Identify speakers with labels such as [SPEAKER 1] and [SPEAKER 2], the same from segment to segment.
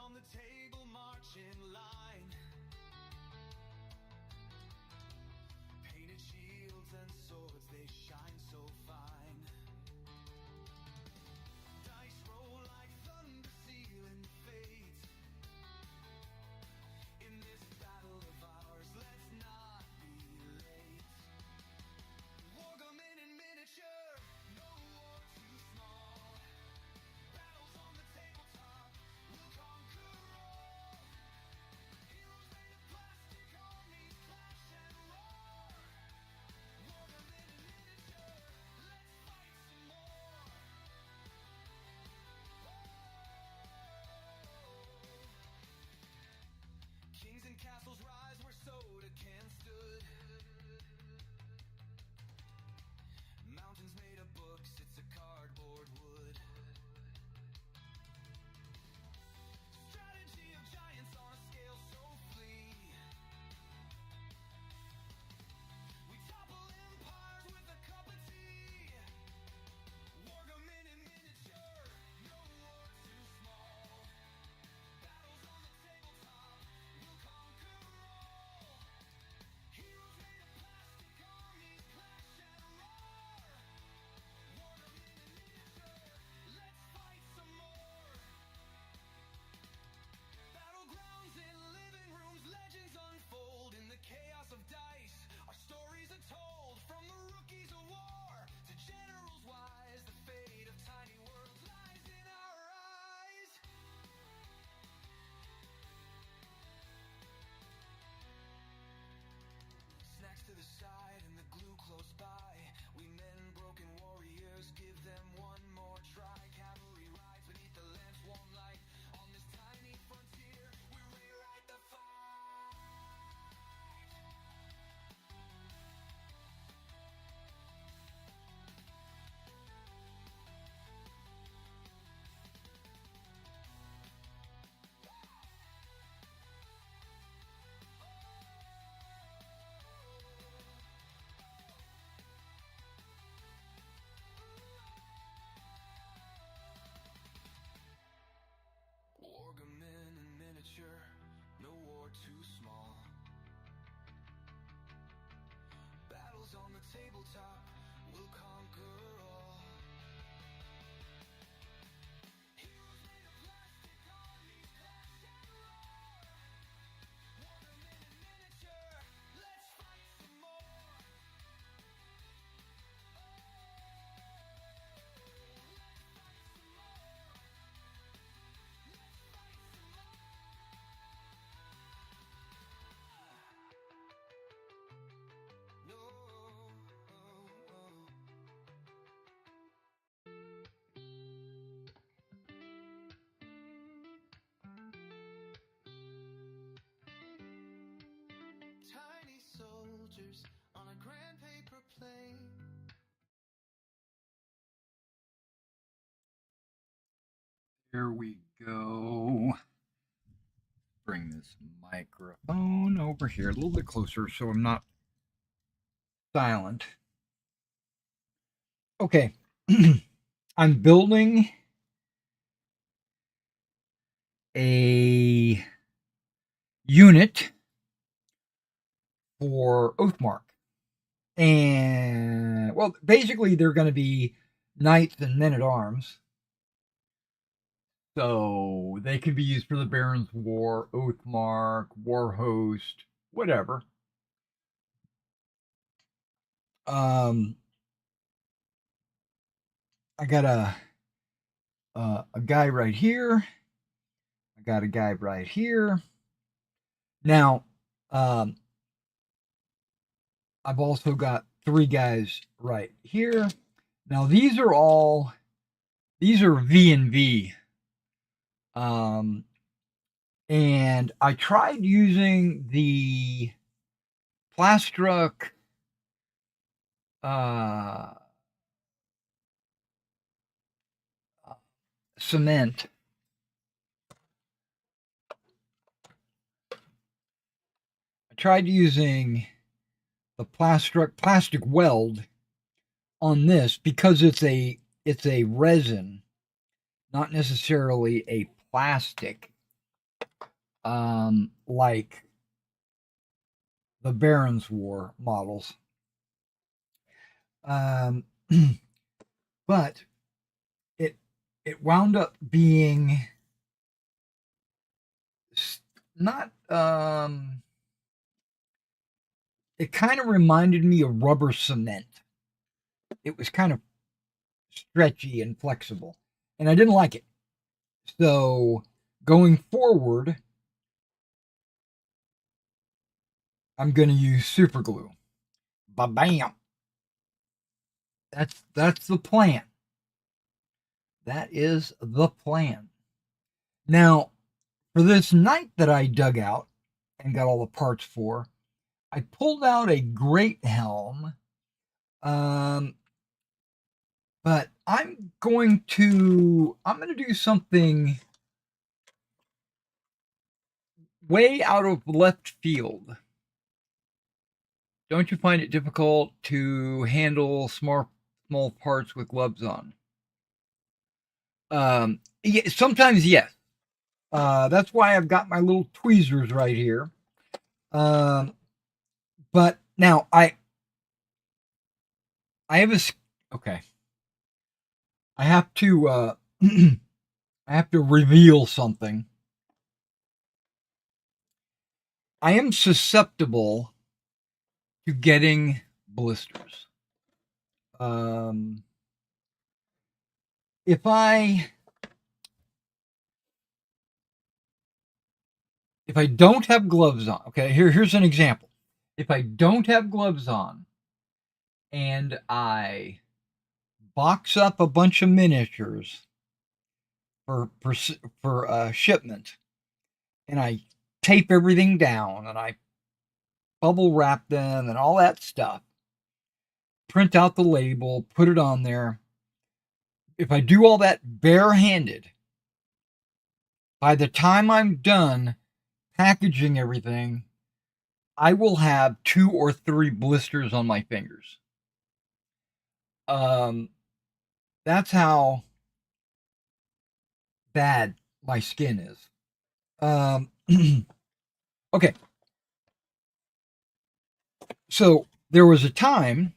[SPEAKER 1] on the table march in line. Painted shields and swords, they shine so fine. Dice roll like thunder, sealing fate. In this battle of ours, let's not be late. Wargaming in miniature, no war too small. Battles on the tabletop, we'll conquer all. Heroes made of plastic, armies clash and roar. Wargaming in miniature, let's fight some more. Kings and castles rise where soda can stood. Mountains made of books, it's a cardboard wood. Strategy of giants on a scale so flee. We topple empires with a cup of tea. Wargaming in miniature, no war too small. Battles on the tabletop, we'll conquer all. Heroes made of plastic, armies clash and roar. Wargaming in miniature, let's fight some more. Battlegrounds in living rooms, legends unfold in the chaos of dice. Our stories are told from the rookies of war to generals wise. The fate of tiny worlds lies in our eyes. Snacks to the side and the glue close by. We men, broken warriors, give them one more try. Cavalry rides beneath the lamp's warm light. On this tiny frontier, we rewrite the fight. Wargaming in miniature, no war too small. Battles on the tabletop, we'll conquer all. Heroes made of plastic, armies clash and roar. Wargaming in miniature, let's fight some more. Tiny soldiers on a grand paper plane.
[SPEAKER 2] There we go. Bring this microphone over here a little bit closer so I'm not silent. Okay. I'm building a unit for Oathmark. And, well, basically they're going to be knights and men-at-arms. So they can be used for the Baron's War, Oathmark, Warhost, whatever. I got a guy right here. I got a guy right here. Now, I've also got 3 guys right here. Now these are V&V. And I tried using the Plastruck cement. I tried using the plastic weld on this because it's a resin, not necessarily a plastic. like the Barons War models. Um, but it it wound up being not it kind of reminded me of rubber cement. It was kind of stretchy and flexible, and I didn't like it. So going forward, I'm going to use super glue. Ba bam. That's the plan. That is the plan. Now, for this knight that I dug out and got all the parts for, I pulled out a great helm. But I'm going to do something way out of left field. Don't you find it difficult to handle small parts with gloves on? Yeah, sometimes yes. That's why I've got my little tweezers right here. But now I have a okay. I have to I have to reveal something. I am susceptible to getting blisters. If I don't have gloves on, okay, here's an example. If I don't have gloves on and I box up a bunch of miniatures for shipment, and I tape everything down and I bubble wrap them and all that stuff, print out the label, put it on there. If I do all that barehanded, by the time I'm done packaging everything, I will have 2 or 3 blisters on my fingers. That's how bad my skin is. Okay. So there was a time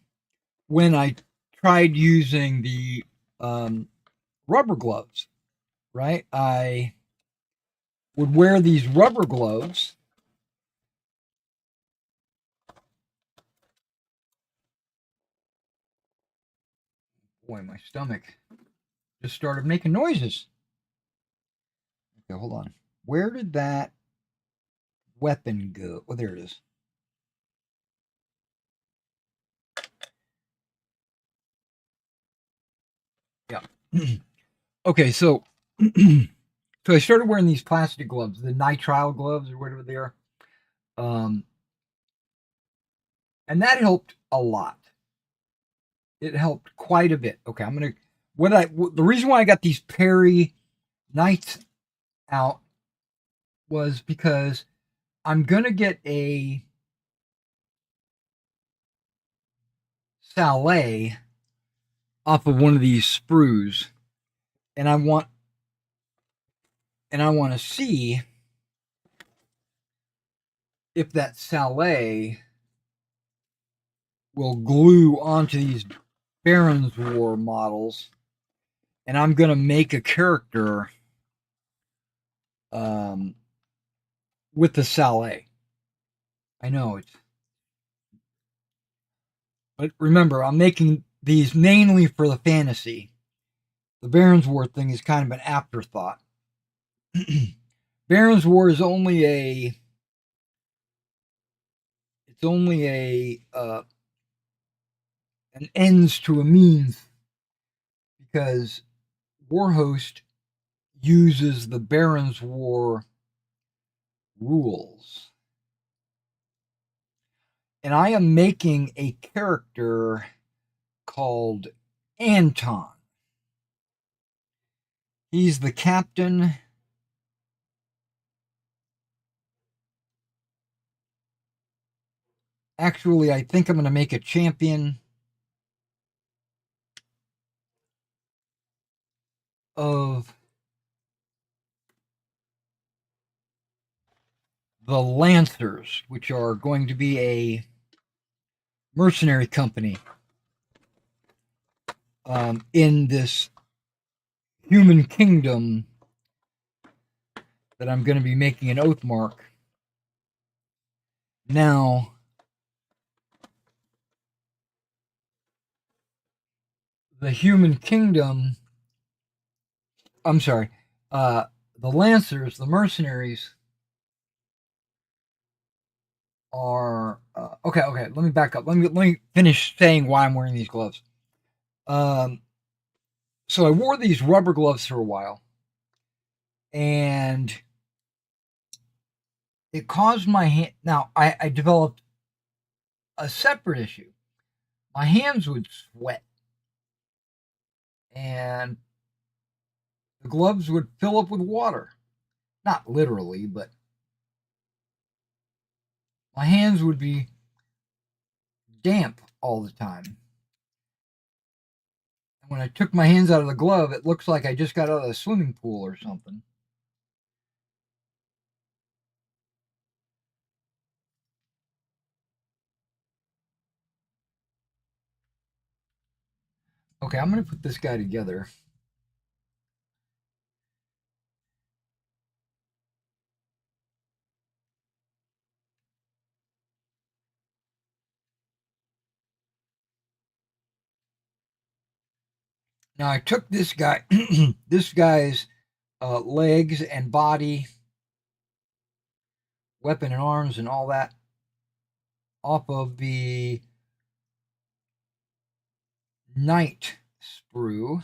[SPEAKER 2] when I tried using the rubber gloves, right? I would wear these rubber gloves. Boy, my stomach just started making noises. Okay, hold on. Where did that weapon go? Oh, there it is. Yeah. Okay, so so I started wearing these plastic gloves, the nitrile gloves or whatever they are. And that helped a lot. It helped quite a bit. Okay, I'm gonna the reason why I got these Perry Knights out was because I'm gonna get a Sallet off of one of these sprues, and I want to see if that Sallet will glue onto these Barons War models, and I'm gonna make a character with the Sallet. I know it's, but remember, I'm making these mainly for the fantasy. The Barons War thing is kind of an afterthought. Barons War is only a an ends to a means, because Warhost uses the Barons War rules. And I am making a character called Anton. He's the captain. Actually, I think I'm going to make a champion of the Lancers, which are going to be a mercenary company in this human kingdom that I'm going to be making an Oathmark. Now, the human kingdom, I'm sorry, the Lancers, the mercenaries, are okay. Let me back up. Let me finish saying why I'm wearing these gloves. So I wore these rubber gloves for a while, and it caused my hand. Now I developed a separate issue. My hands would sweat, and the gloves would fill up with water. Not literally, but my hands would be damp all the time. And when I took my hands out of the glove, it looks like I just got out of a swimming pool or something. Okay, I'm going to put this guy together. Now I took this guy, this guy's legs and body, weapon and arms and all that off of the night sprue.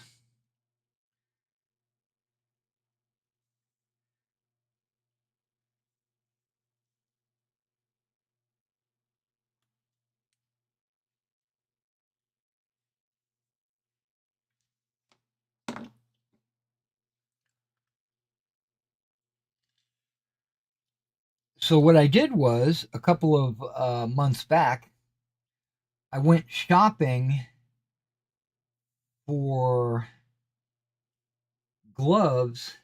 [SPEAKER 2] So what I did was a couple of months back, I went shopping for gloves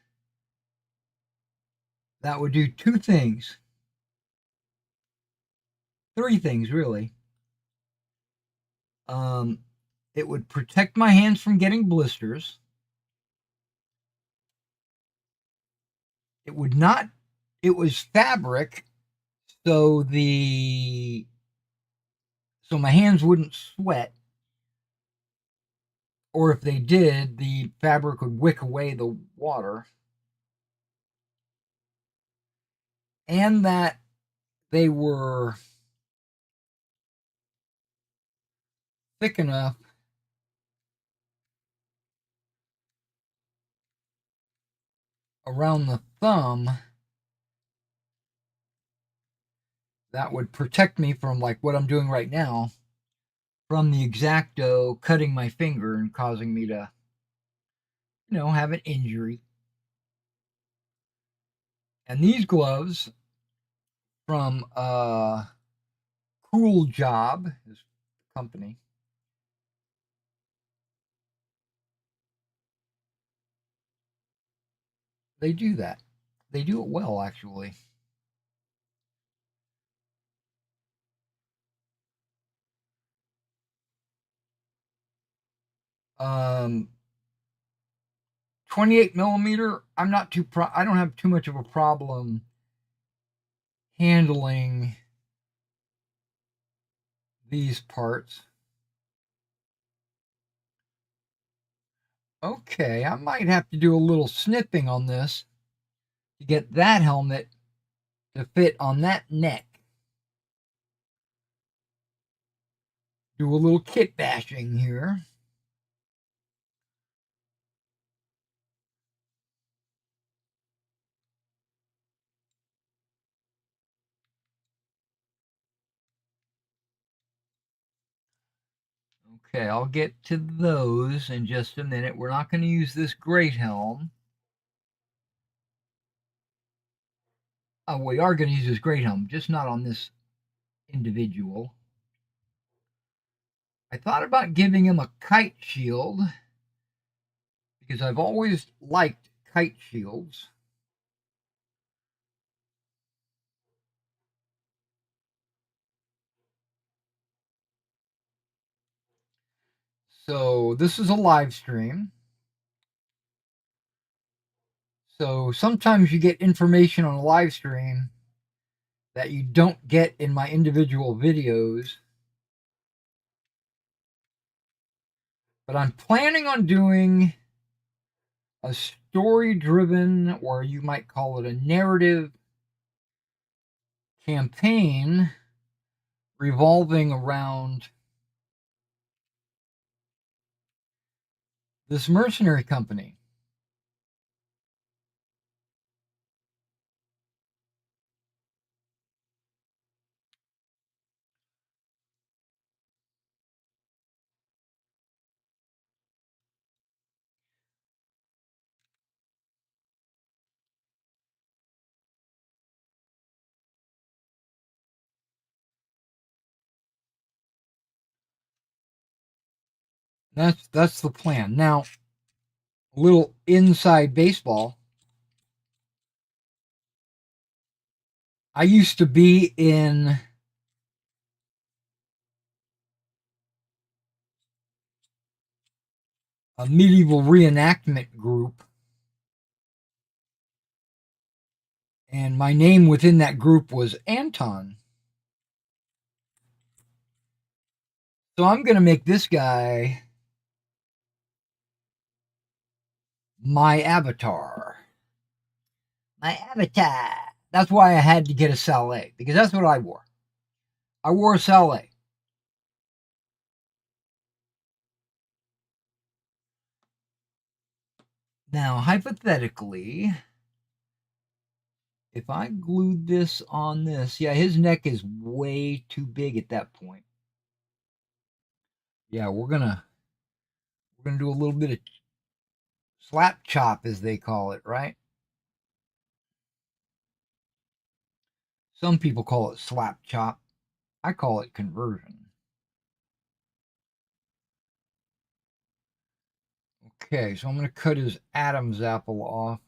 [SPEAKER 2] that would do two things, three things really. It would protect my hands from getting blisters. It would not. It was fabric, so my hands wouldn't sweat, or if they did, the fabric would wick away the water, and that they were thick enough around the thumb that would protect me from, like what I'm doing right now, from the X-Acto cutting my finger and causing me to, have an injury. And these gloves from Cool Job, this company, they do that. They do it well, actually. Um, 28 millimeter. I'm not too. I don't have too much of a problem handling these parts. Okay, I might have to do a little snipping on this to get that helmet to fit on that neck. Do a little kit bashing here. Okay, I'll get to those in just a minute. We're not going to use this great helm. Oh, we are going to use this great helm, just not on this individual. I thought about giving him a kite shield because I've always liked kite shields. So this is a live stream. So sometimes you get information on a live stream that you don't get in my individual videos. But I'm planning on doing a story driven, or you might call it a narrative campaign revolving around this mercenary company. That's the plan. Now, a little inside baseball. I used to be in a medieval reenactment group, and my name within that group was Anton. So I'm going to make this guy my avatar. My avatar. That's why I had to get a sallet, because that's what I wore. I wore a sallet. Now, hypothetically, if I glued this on this, yeah, his neck is way too big at that point. Yeah, we're gonna do a little bit of slap chop, as they call it, right? Some people call it slap chop. I call it conversion. Okay, so I'm going to cut his Adam's apple off.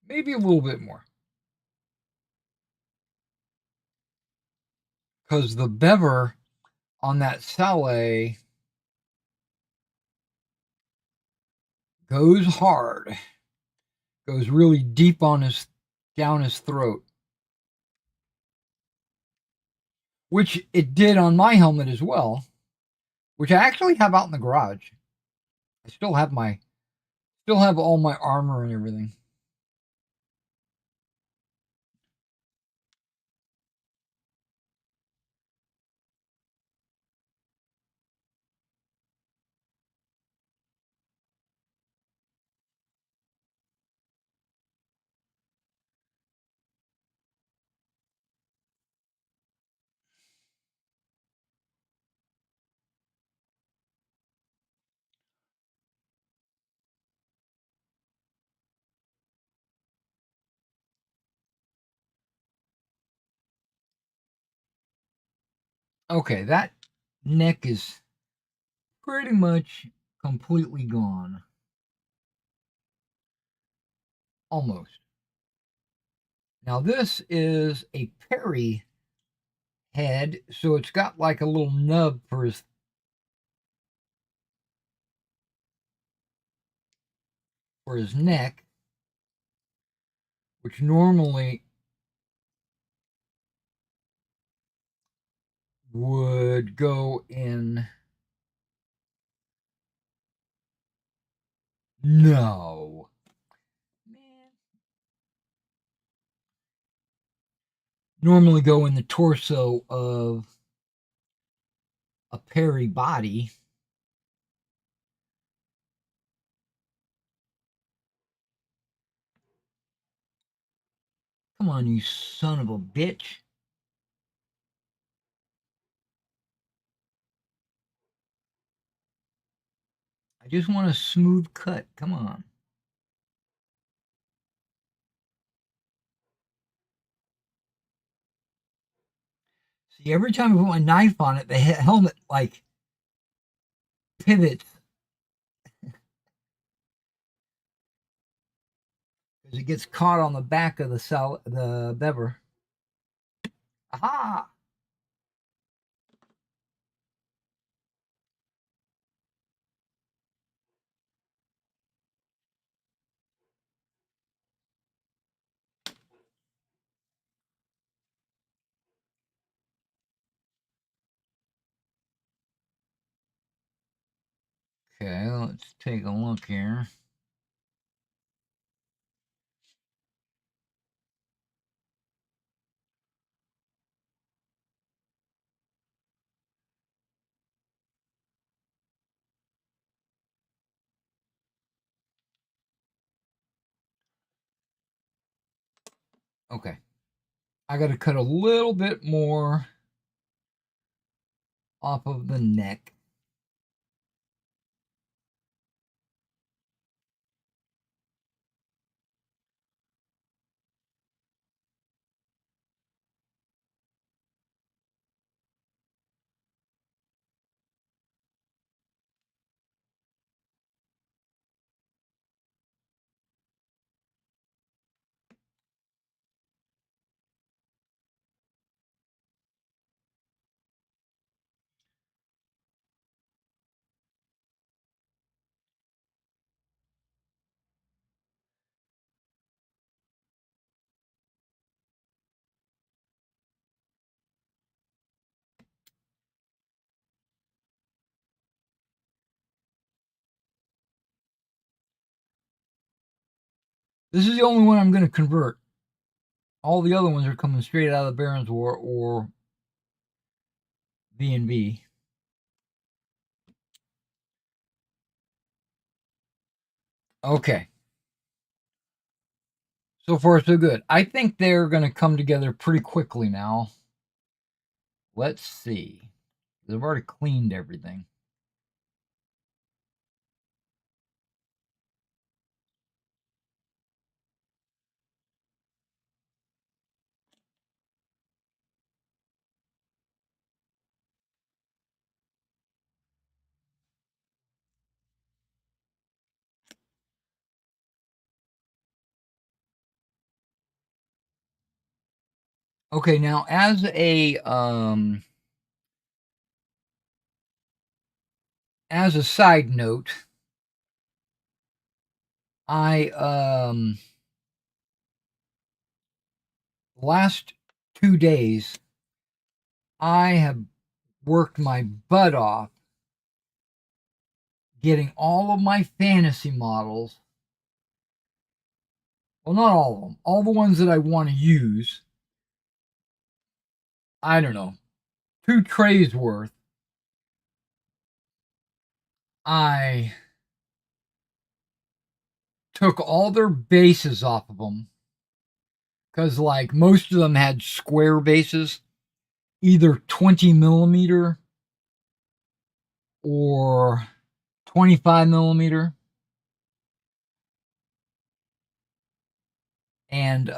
[SPEAKER 2] Maybe a little bit more. Because the bever on that sallet goes hard. Goes really deep on down his throat. Which it did on my helmet as well. Which I actually have out in the garage. I still have all my armor and everything. Okay, that neck is pretty much completely gone. Almost. Now this is a Perry head, so it's got like a little nub for his neck, which normally would go in. No. Man. Normally go in the torso of a Perry body. Come on, you son of a bitch. I just want a smooth cut. Come on. See, every time I put my knife on it, the helmet like pivots. It gets caught on the back of the bever. Aha! Okay, let's take a look here. Okay. I got to cut a little bit more off of the neck. This is the only one I'm going to convert. All the other ones are coming straight out of the Baron's War or V&V. Okay. So far, so good. I think they're going to come together pretty quickly now. Let's see. They've already cleaned everything. Okay, now as a side note, I last 2 days I have worked my butt off getting all of my fantasy models. Well, not all of them. All the ones that I want to use. I don't know. 2 trays worth. I took all their bases off of them. Because, like, most of them had square bases, either 20 millimeter or 25 millimeter. And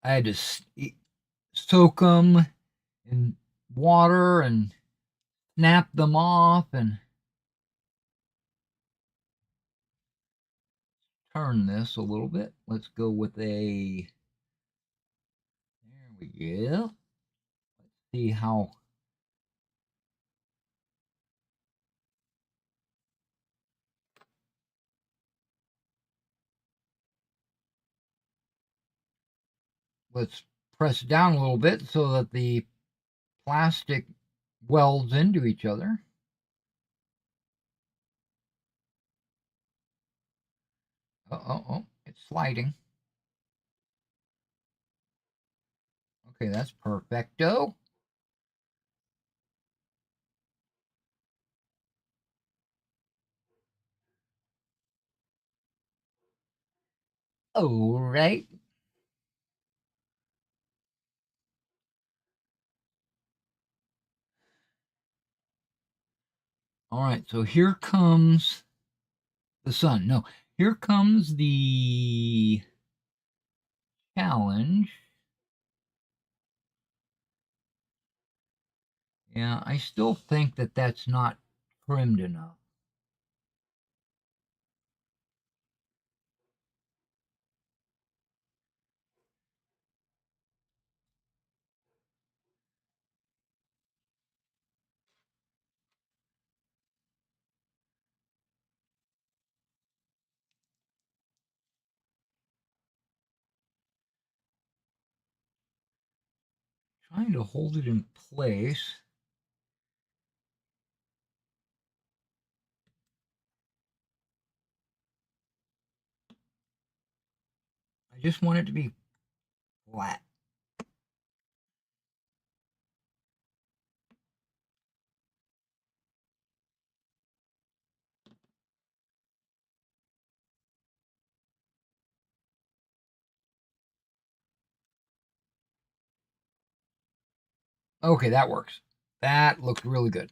[SPEAKER 2] I had to soak them in water and snap them off and turn this a little bit. Let's go with a, there we go. Let's see how, let's press down a little bit so that the plastic welds into each other. Oh, it's sliding. Okay, that's perfecto. All right. All right, so here comes the sun. No, here comes the sponge. Yeah, I still think that that's not trimmed enough. Trying to hold it in place. I just want it to be flat. Okay, that works. That looked really good.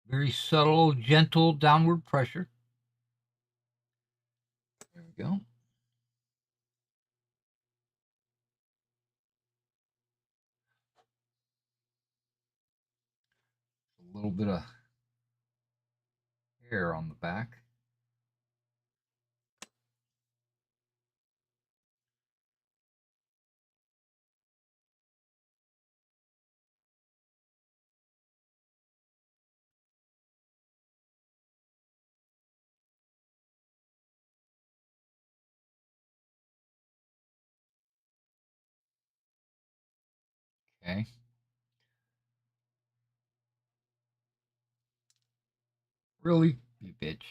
[SPEAKER 2] Very subtle, gentle downward pressure. There we go. A little bit of hair on the back. Okay. Really, you bitch.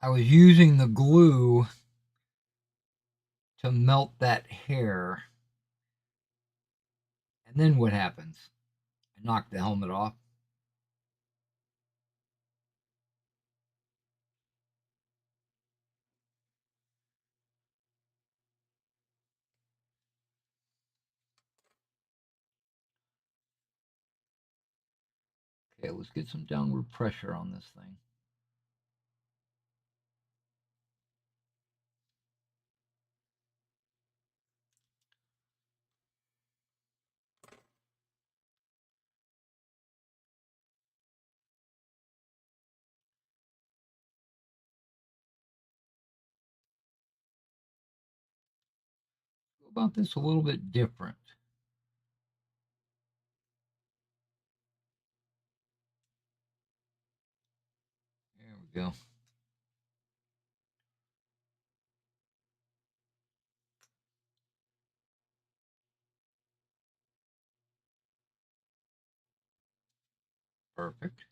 [SPEAKER 2] I was using the glue to melt that hair. And then what happens? I knock the helmet off. Okay, let's get some downward pressure on this thing. Go about this a little bit different. There we go. Perfect.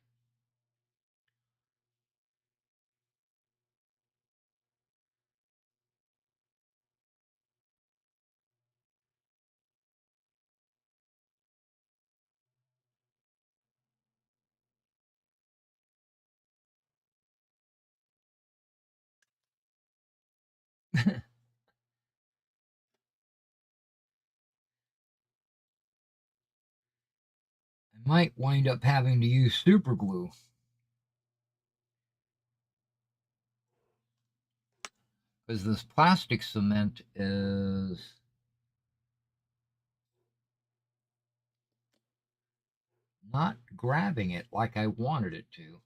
[SPEAKER 2] I might wind up having to use super glue. Because this plastic cement is not grabbing it like I wanted it to.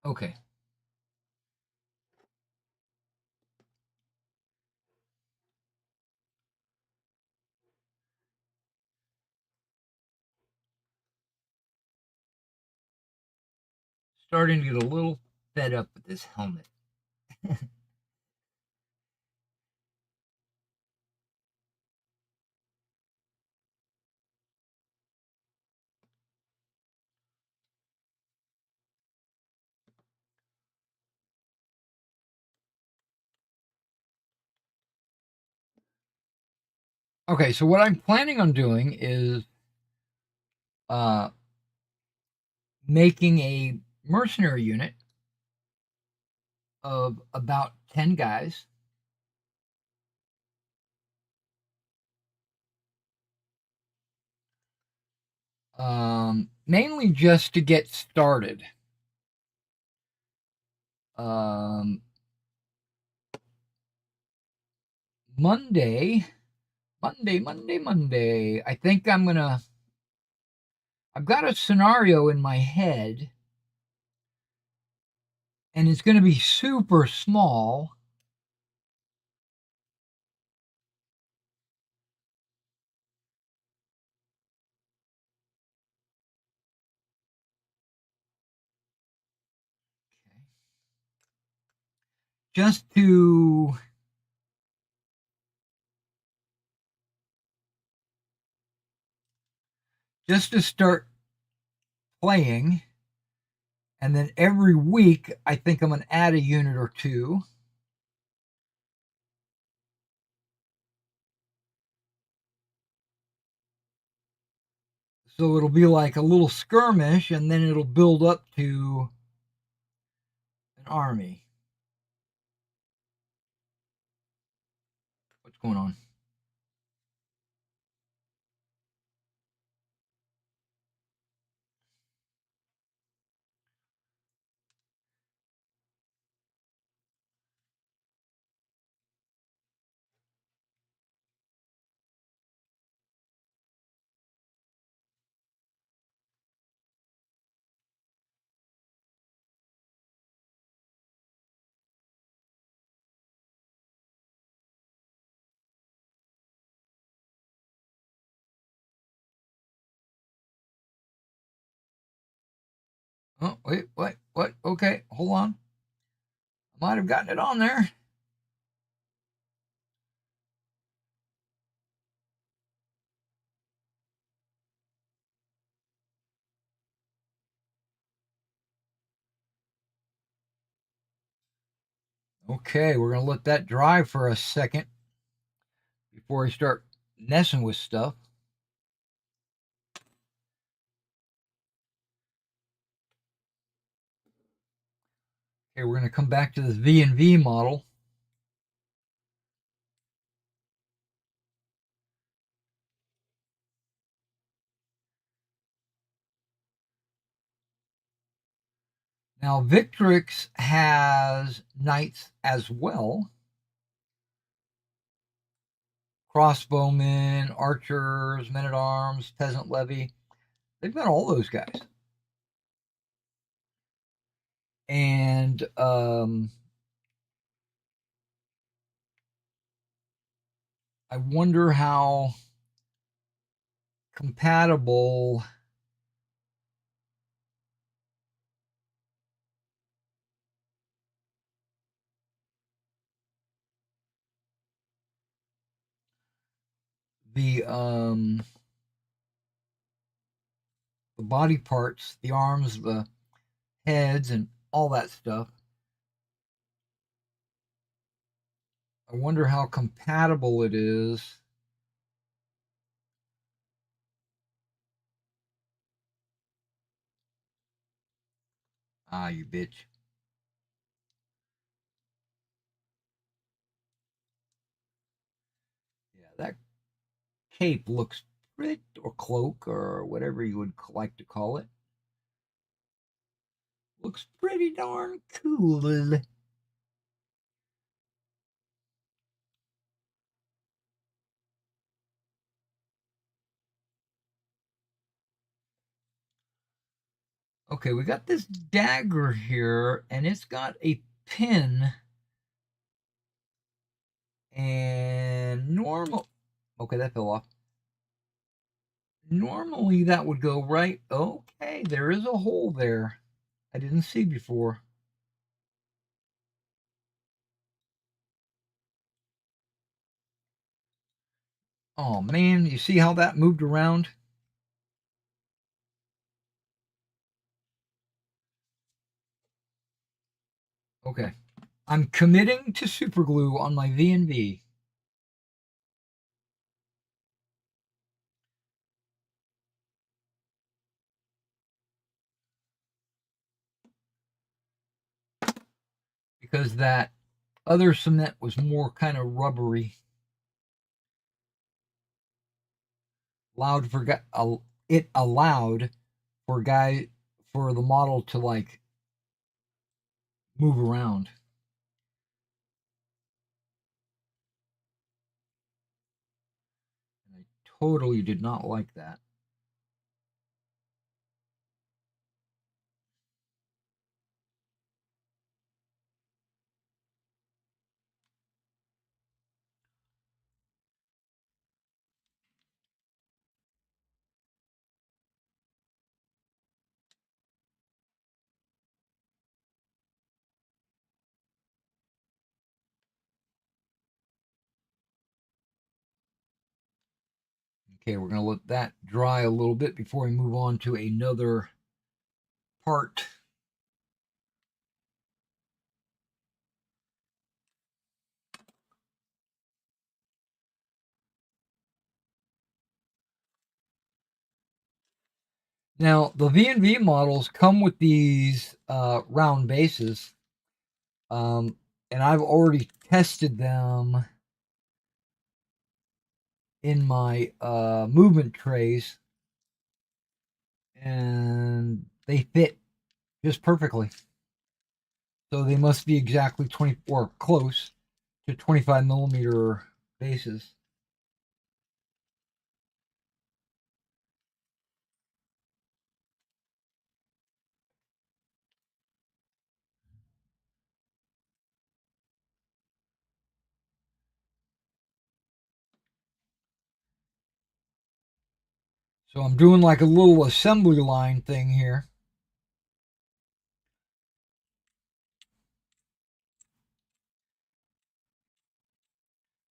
[SPEAKER 2] Okay. Starting to get a little fed up with this helmet. Okay, so what I'm planning on doing is uh, making a mercenary unit of about 10 guys. Mainly just to get started. Um, Monday. I think I've got a scenario in my head, and it's gonna be super small. Just to start playing, and then every week I think I'm gonna add a unit or two. So it'll be like a little skirmish, and then it'll build up to an army. What's going on? Oh, wait, what? What? Okay, hold on. I might have gotten it on there. Okay, we're gonna let that dry for a second before I start messing with stuff. Okay, we're gonna come back to this V and V model. Now, Victrix has knights as well. Crossbowmen, archers, men at arms, peasant levy. They've got all those guys. And I wonder how compatible the the body parts, the arms, the heads, and all that stuff. I wonder how compatible it is. Ah, you bitch. Yeah, that cape looks pretty, or cloak, or whatever you would like to call it. Looks pretty darn cool. Okay, we got this dagger here, and it's got a pin. And normal. Okay, that fell off. Normally that would go right. Okay, there is a hole there I didn't see before. Oh man, you see how that moved around? Okay. I'm committing to super glue on my V&V. Because that other cement was more kind of rubbery. It allowed for the model to like move around. And I totally did not like that. Okay, we're going to let that dry a little bit before we move on to another part. Now, the V&V models come with these round bases, and I've already tested them in my movement trays, and they fit just perfectly. So they must be exactly 20 or close to 25 millimeter bases. So I'm doing like a little assembly line thing here.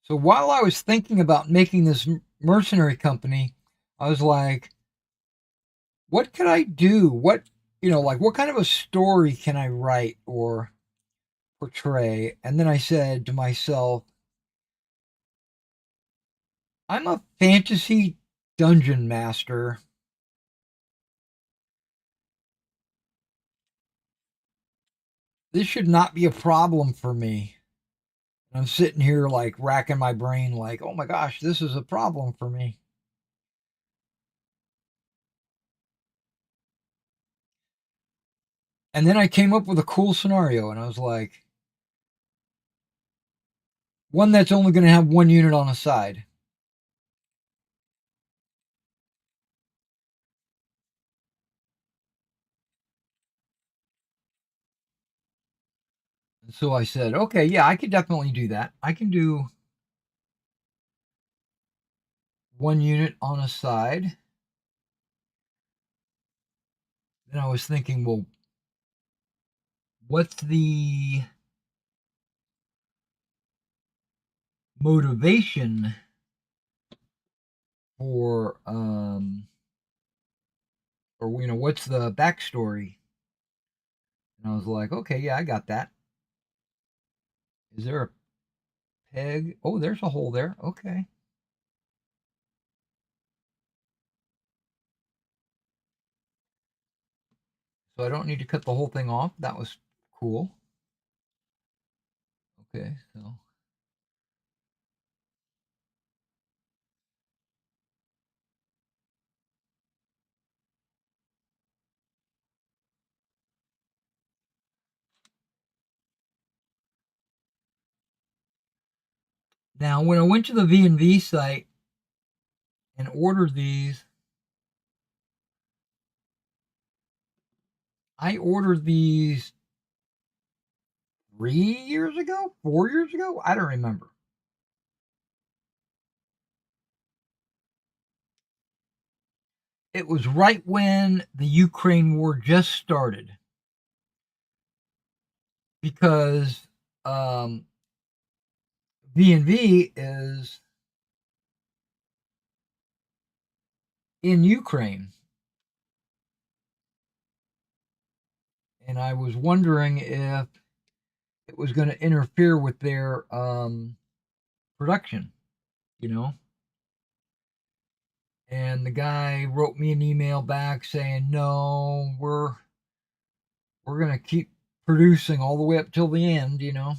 [SPEAKER 2] So while I was thinking about making this mercenary company, I was like, what could I do? Like what kind of a story can I write or portray? And then I said to myself, I'm a fantasy dungeon master. This should not be a problem for me. And I'm sitting here like racking my brain, like, oh my gosh, this is a problem for me. And then I came up with a cool scenario, and I was like, one that's only going to have one unit on a side. And so I said, okay, yeah, I could definitely do that. I can do one unit on a side. Then I was thinking, well, what's the motivation for or what's the backstory? And I was like, okay, yeah, I got that. Is there a peg? Oh, there's a hole there. Okay. So I don't need to cut the whole thing off. That was cool. Okay, so now when I went to the V&V site and ordered these, I ordered these 3 years ago, 4 years ago. I don't remember. It was right when the Ukraine war just started because um, V&V is in Ukraine. And I was wondering if it was going to interfere with their production, you know? And the guy wrote me an email back saying, "No, we're going to keep producing all the way up till the end, you know?"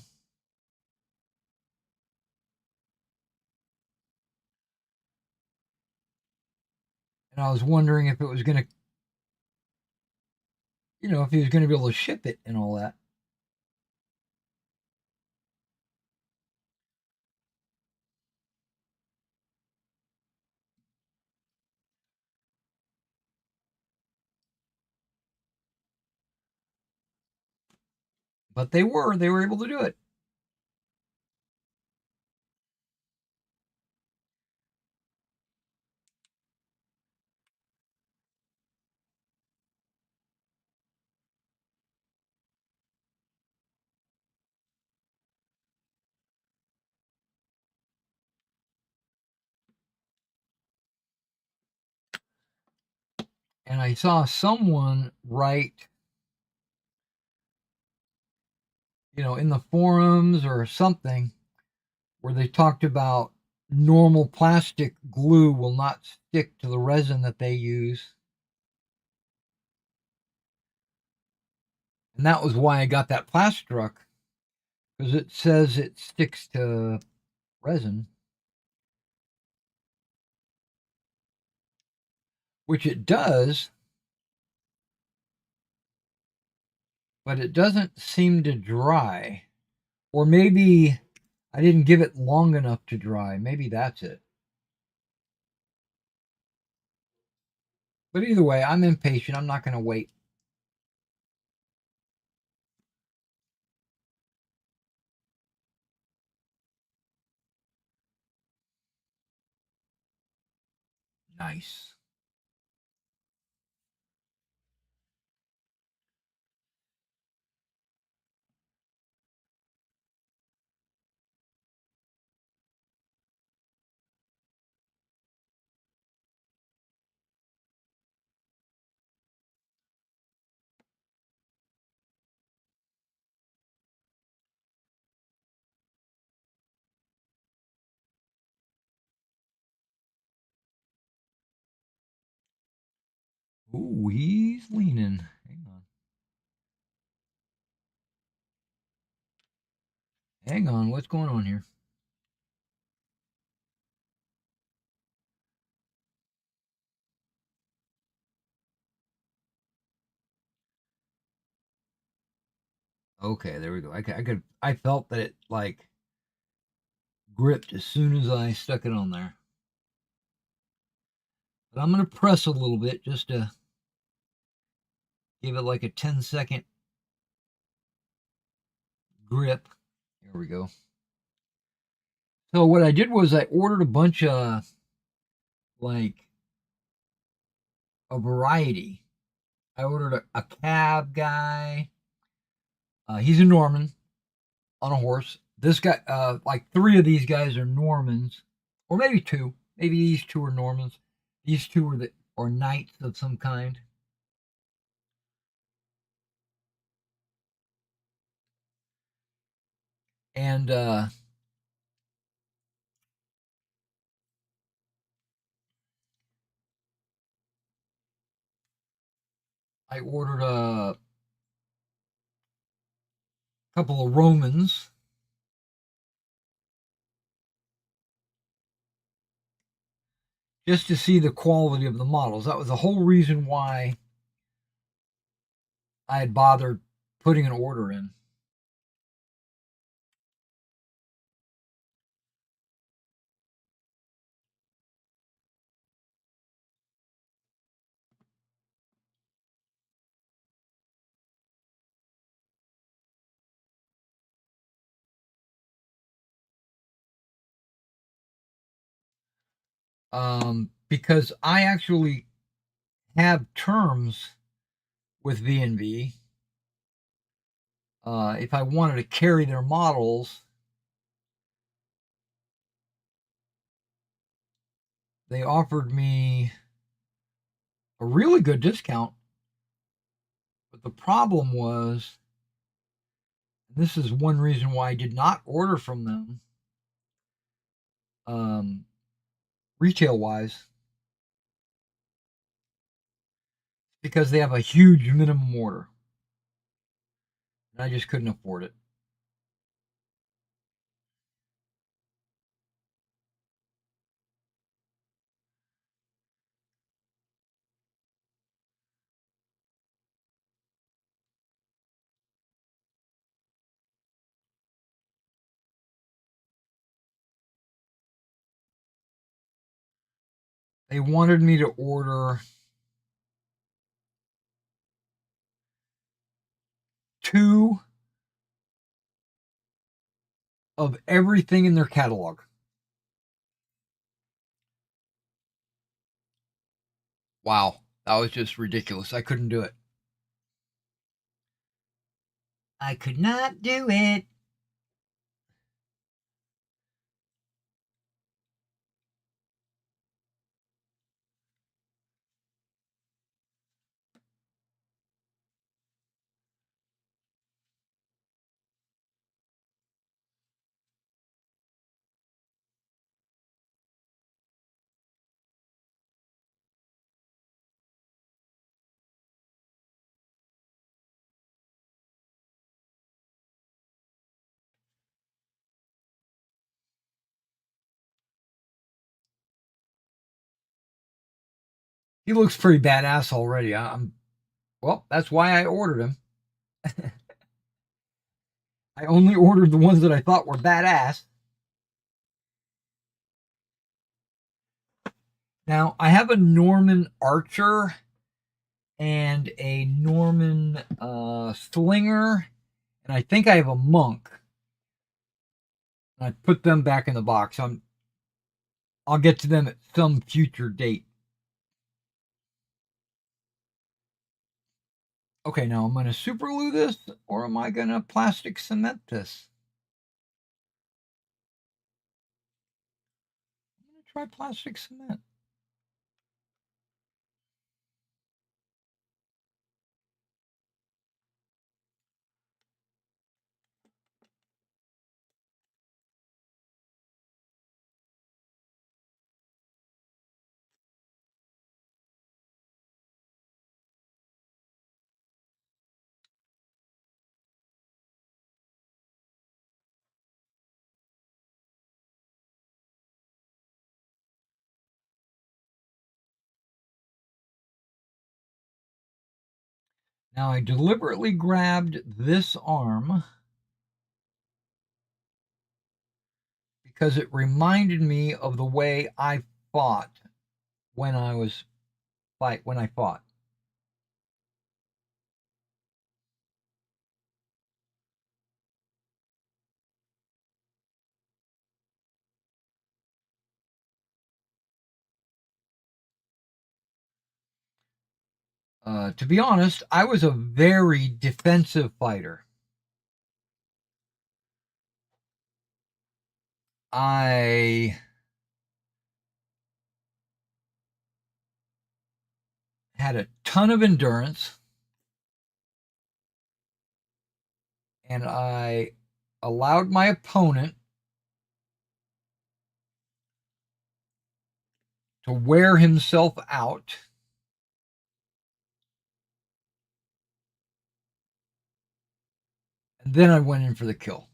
[SPEAKER 2] And I was wondering if it was going to, if he was going to be able to ship it and all that. But they were able to do it. And I saw someone write, in the forums or something where they talked about normal plastic glue will not stick to the resin that they use. And that was why I got that Plastruck, because it says it sticks to resin, which it does, but it doesn't seem to dry. Or maybe I didn't give it long enough to dry. Maybe that's it. But either way, I'm impatient. I'm not going to wait. Nice. Ooh, he's leaning. Hang on. Hang on. What's going on here? Okay, there we go. I felt that it like gripped as soon as I stuck it on there. But I'm going to press a little bit just to give it like a 10-second grip. There we go. So what I did was I ordered a bunch of like a variety. I ordered a cab guy. He's a Norman on a horse. This guy, like three of these guys are Normans, or maybe two. Maybe these two are Normans. These two are knights of some kind. And I ordered a couple of Romans. Just to see the quality of the models. That was the whole reason why I had bothered putting an order in. because I actually have terms with V&V. If I wanted to carry their models, they offered me a really good discount. But the problem was, this is one reason why I did not order from them, retail wise, because they have a huge minimum order. And I just couldn't afford it. They wanted me to order 2 of everything in their catalog. Wow, that was just ridiculous. I couldn't do it. I could not do it. He looks pretty badass already. Well, that's why I ordered him. I only ordered the ones that I thought were badass. Now, I have a Norman Archer and a Norman Slinger, and I think I have a Monk. I put them back in the box. I'll get to them at some future date. Okay, now I'm going to super glue this, or am I going to plastic cement this? I'm going to try plastic cement. Now I deliberately grabbed this arm because it reminded me of the way I fought when I fought. To be honest, I was a very defensive fighter. I had a ton of endurance, and I allowed my opponent to wear himself out. And then I went in for the kill.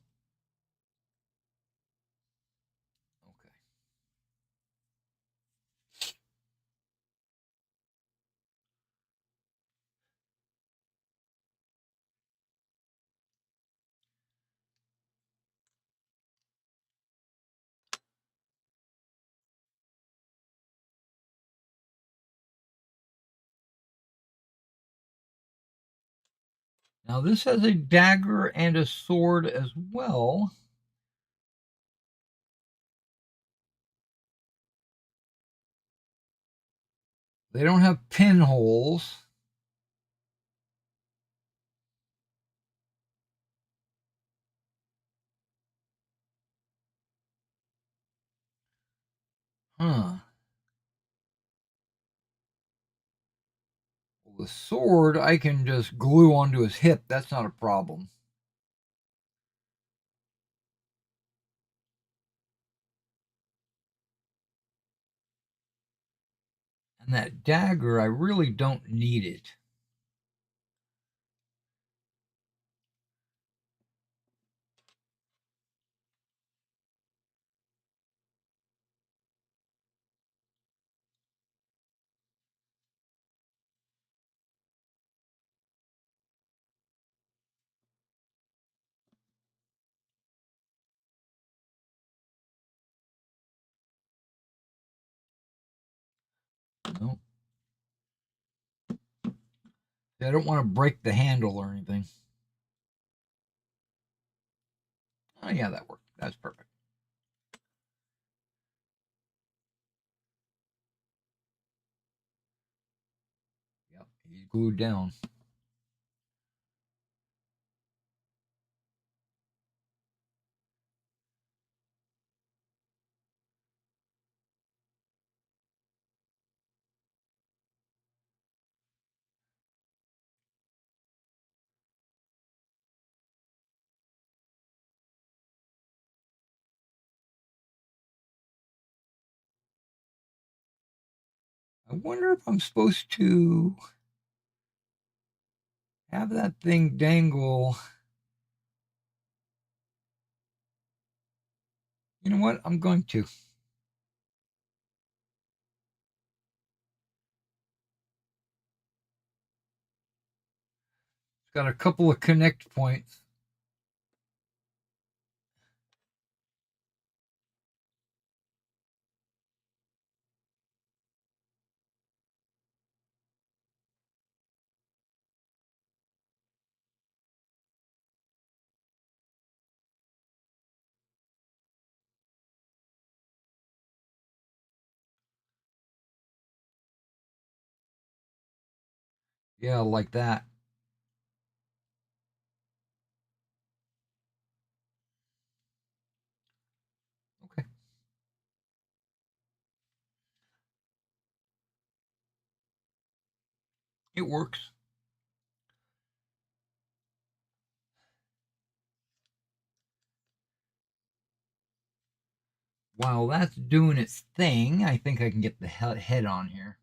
[SPEAKER 2] Okay. Now this has a dagger and a sword as well. They don't have pinholes. Huh. Well, the sword I can just glue onto his hip. That's not a problem. And that dagger, I really don't need it. No. I don't want to break the handle or anything. Oh, yeah, that worked. That's perfect. Yep, he's glued down. I wonder if I'm supposed to have that thing dangle. You know what? I'm going to. It's got a couple of connect points. Yeah, like that. Okay, it works. While that's doing its thing, I think I can get the head on here.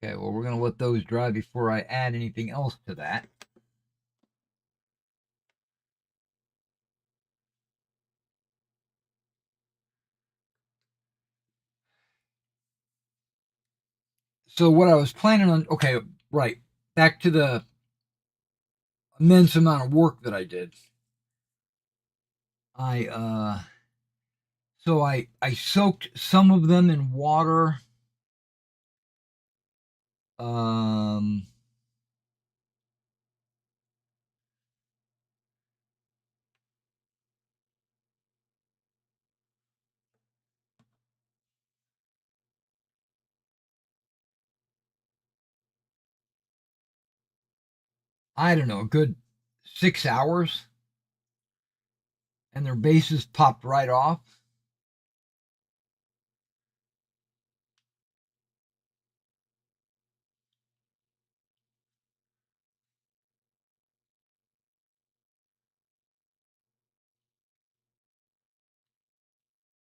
[SPEAKER 2] Okay, well, we're going to let those dry before I add anything else to that. So, what I was planning on, okay, right, back to the immense amount of work that I did. I soaked some of them in water. Um, I don't know, a good 6 hours, and their bases popped right off.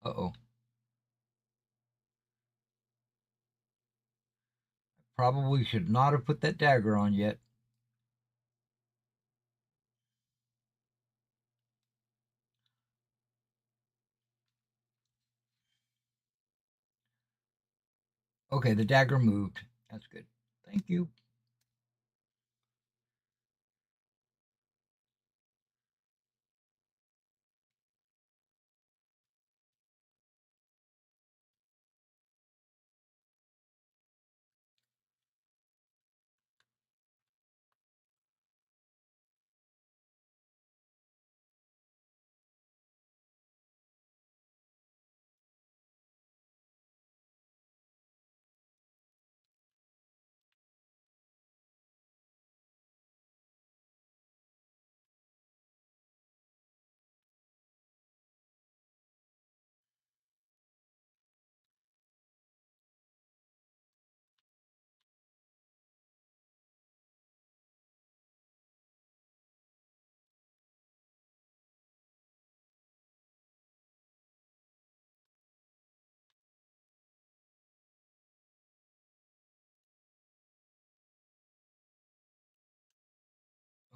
[SPEAKER 2] Uh-oh. Probably should not have put that dagger on yet. Okay, the dagger moved. That's good. Thank you.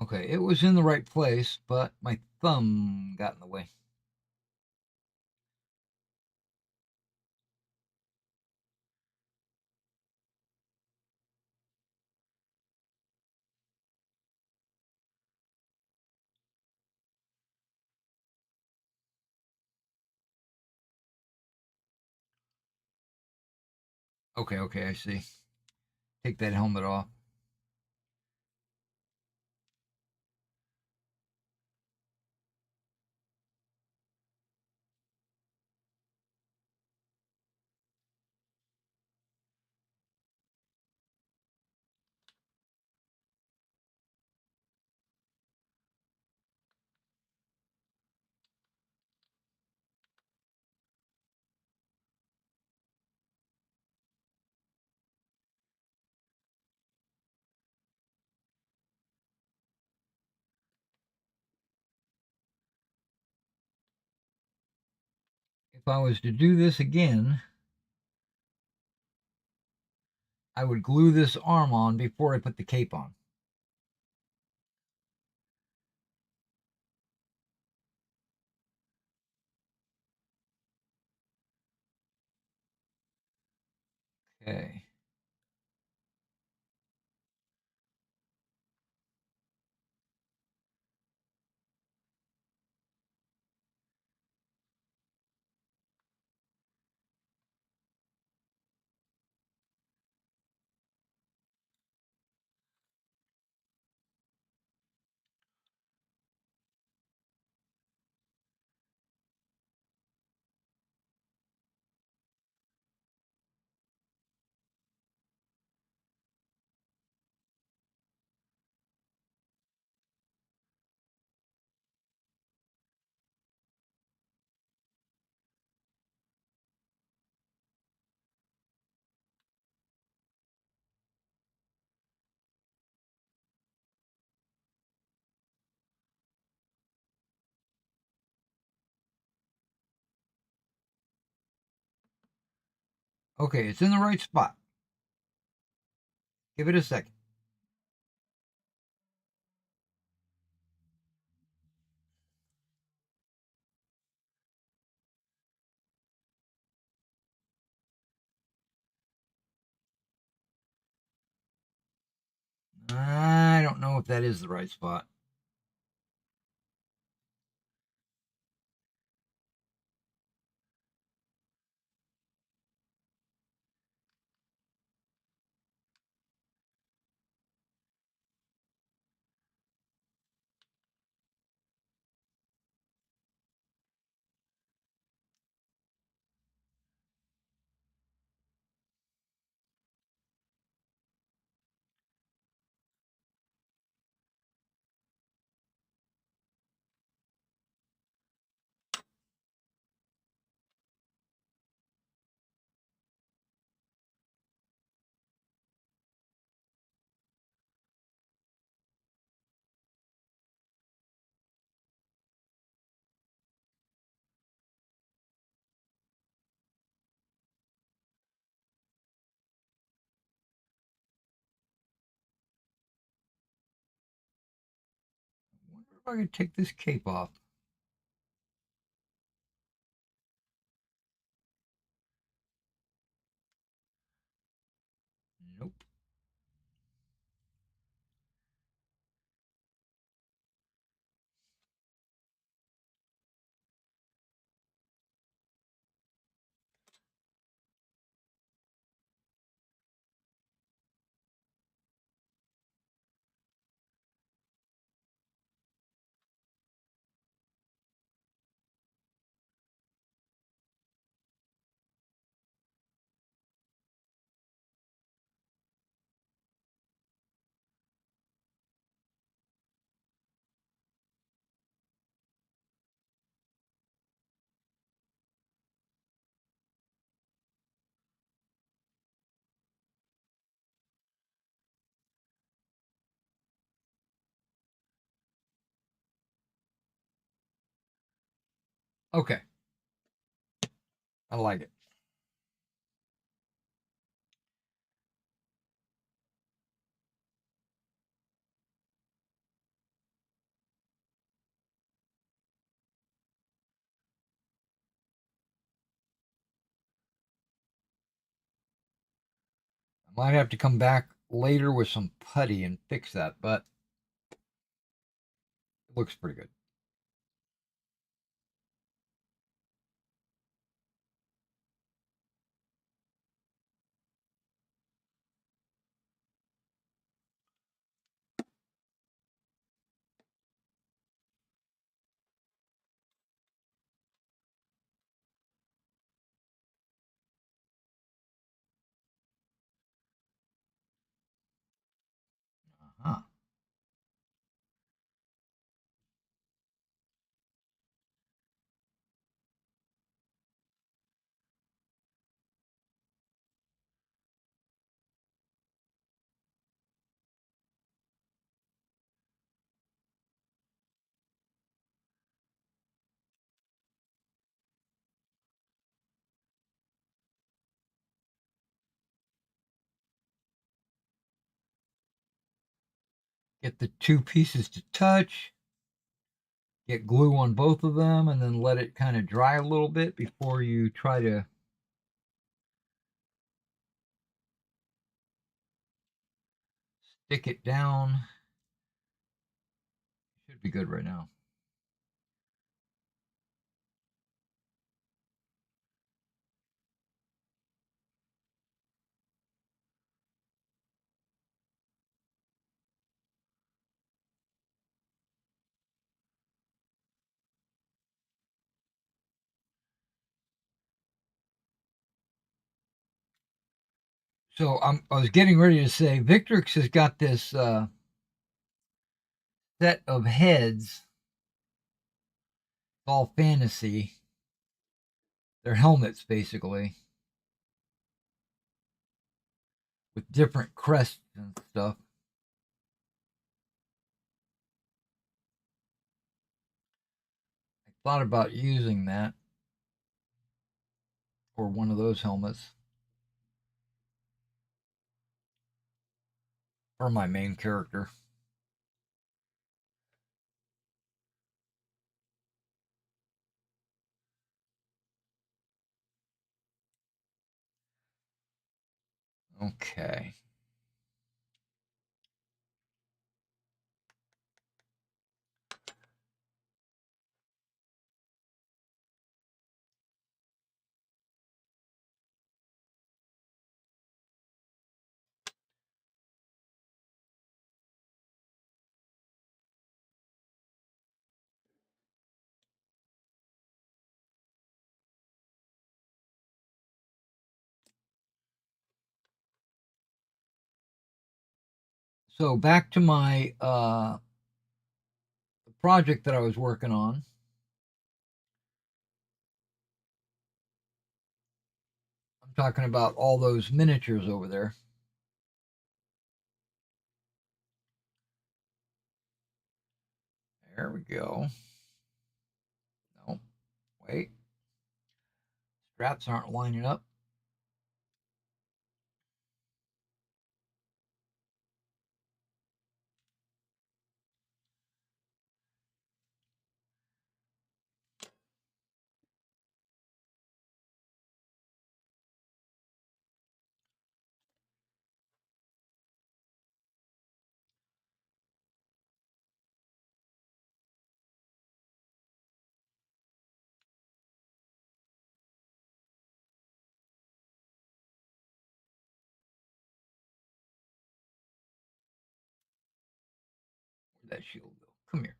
[SPEAKER 2] Okay, it was in the right place, but my thumb got in the way. Okay, okay, I see. Take that helmet off. If I was to do this again, I would glue this arm on before I put the cape on. Okay. Okay, it's in the right spot. Give it a second. I don't know if that is the right spot. I wonder if I could take this cape off. Okay. I like it. I might have to come back later with some putty and fix that, but it looks pretty good. Uh-huh. Get the two pieces to touch, get glue on both of them, and then let it kind of dry a little bit before you try to stick it down. Should be good right now. So I was getting ready to say Victrix has got this set of heads, all fantasy. They're helmets basically with different crests and stuff. I thought about using that for one of those helmets for my main character. Okay. So back to my project that I was working on. I'm talking about all those miniatures over there. There we go. No, wait. Straps aren't lining up. Where'd that shield go? Come here.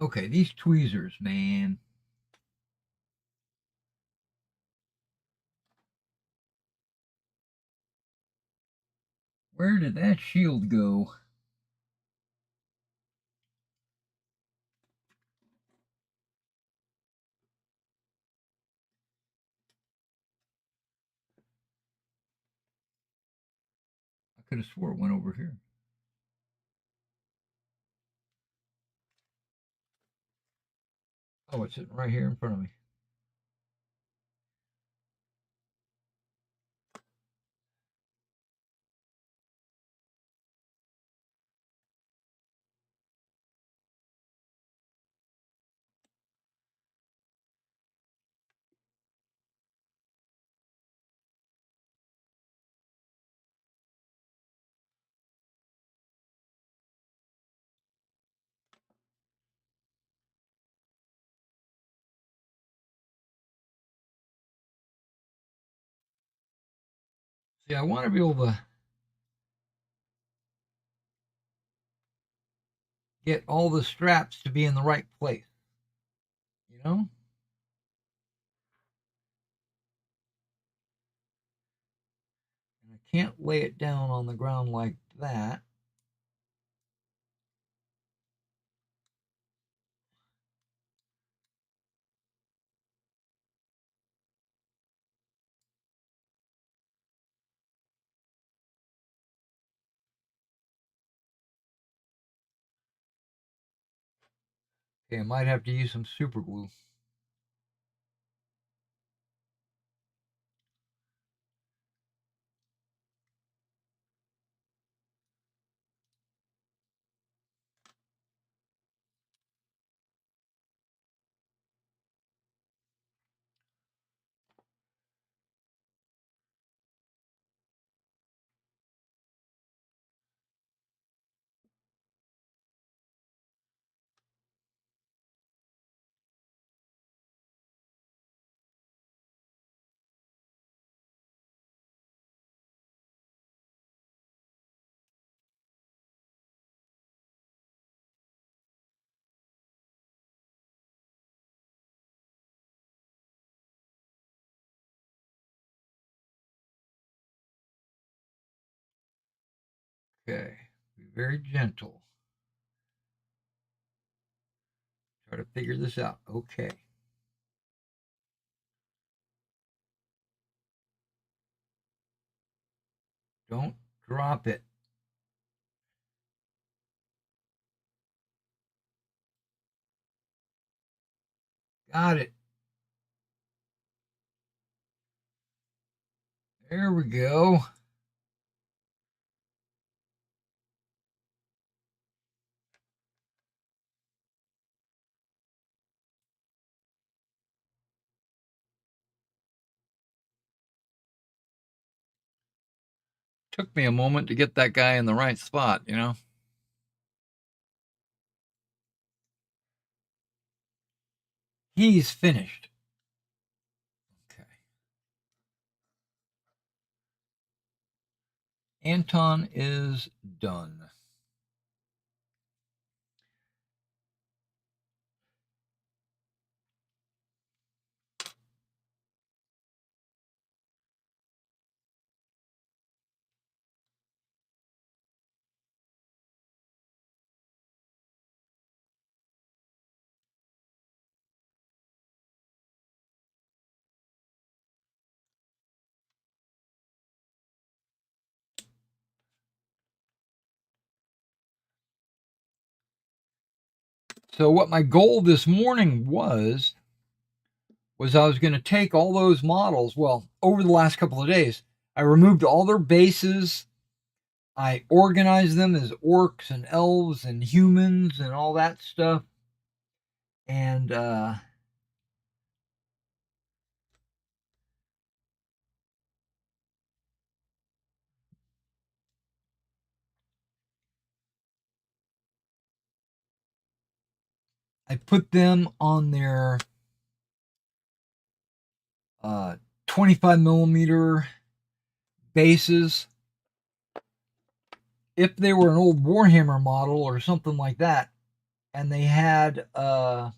[SPEAKER 2] Okay, these tweezers, man. Where did that shield go? I could have swore it went over here. Oh, it's sitting right here in front of me. See, I want to be able to get all the straps to be in the right place. You know? And I can't lay it down on the ground like that. Okay, I might have to use some super glue. Okay, be very gentle. Try to figure this out. Okay. Don't drop it. Got it. There we go. Took me a moment to get that guy in the right spot, you know? He's finished. Okay. Anton is done. So what my goal this morning was I was going to take all those models. Well, over the last couple of days, I removed all their bases. I organized them as orcs and elves and humans and all that stuff. And I put them on their 25 millimeter bases. If they were an old Warhammer model or something like that, and they had a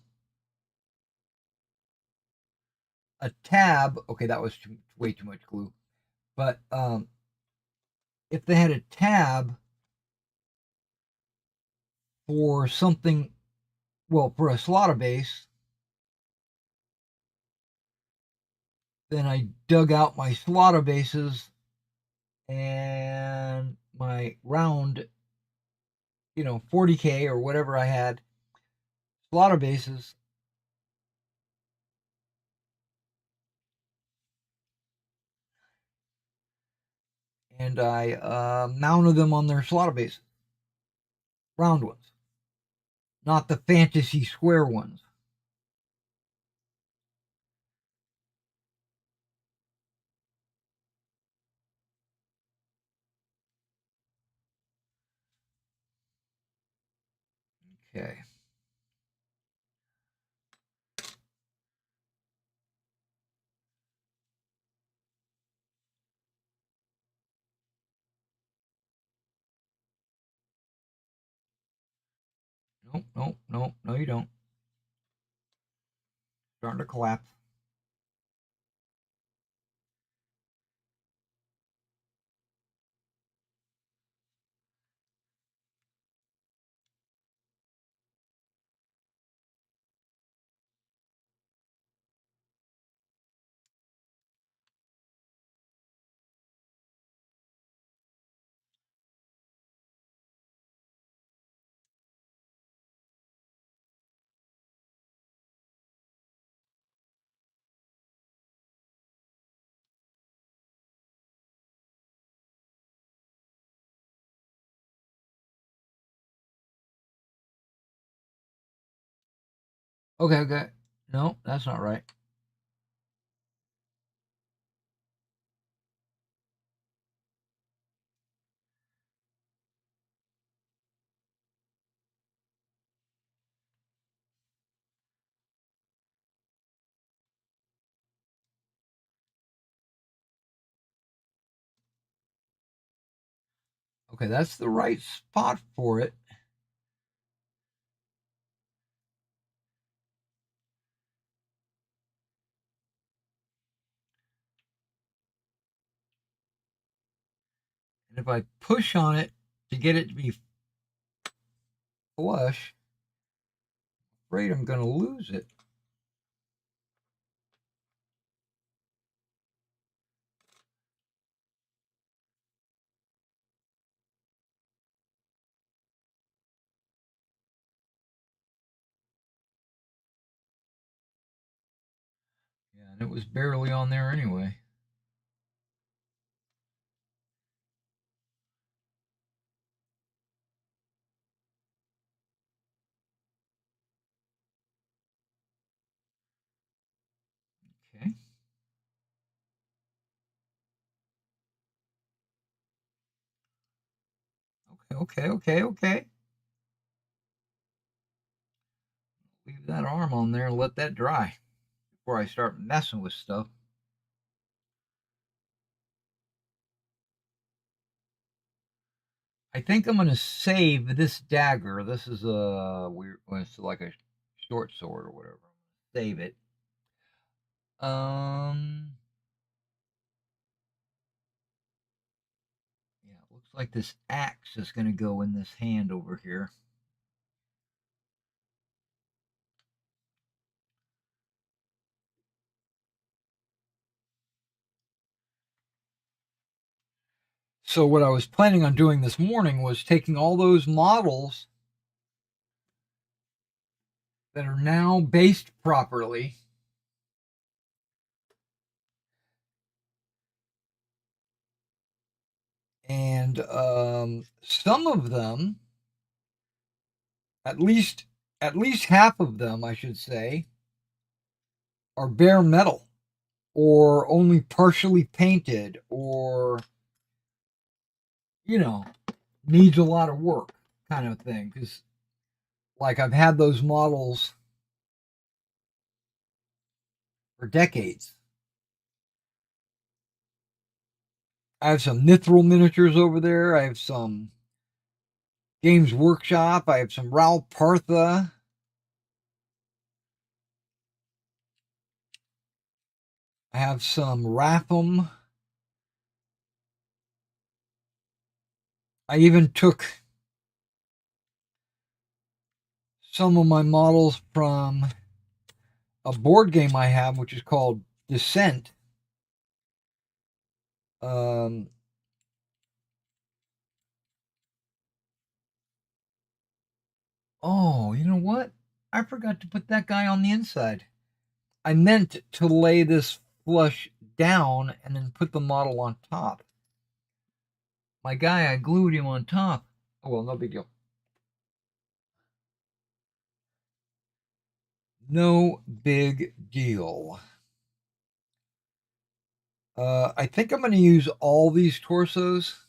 [SPEAKER 2] tab, okay, that was way too much glue, but if they had a tab for something, well, for a slaughter base, then I dug out my slaughter bases and my round, 40K or whatever I had, slaughter bases, and I mounted them on their slaughter bases, round ones, not the fantasy square ones. Okay. Nope, nope, nope. No, you don't. Starting to collapse. Okay, okay. No, that's not right. Okay, that's the right spot for it. And if I push on it to get it to be flush, I'm afraid I'm going to lose it. Yeah, and it was barely on there anyway. Okay. Okay, okay, okay. Leave that arm on there and let that dry before I start messing with stuff. I think I'm going to save this dagger. This is a weird, it's like a short sword or whatever. Save it. Yeah, it looks like this axe is going to go in this hand over here. So what I was planning on doing this morning was taking all those models that are now based properly and some of them, at least half of them, I should say, are bare metal or only partially painted or you know needs a lot of work kind of thing because like I've had those models for decades. I have some Mithril miniatures over there. I have some Games Workshop. I have some Raoul Partha. I have some Ratham. I even took some of my models from a board game I have, which is called Descent. Um, oh, you know what? I forgot to put that guy on the inside. I meant to lay this flush down and then put the model on top. My guy, I glued him on top. Oh, well, no big deal. No big deal. I think I'm going to use all these torsos.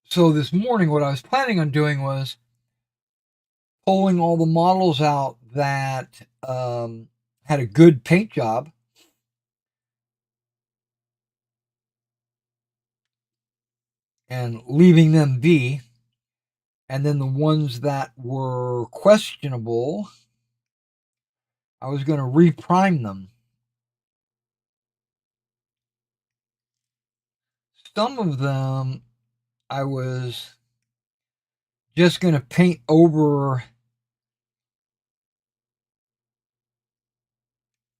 [SPEAKER 2] So this morning, what I was planning on doing was pulling all the models out that had a good paint job and leaving them be. And then the ones that were questionable, I was going to reprime them. Some of them I was just going to paint over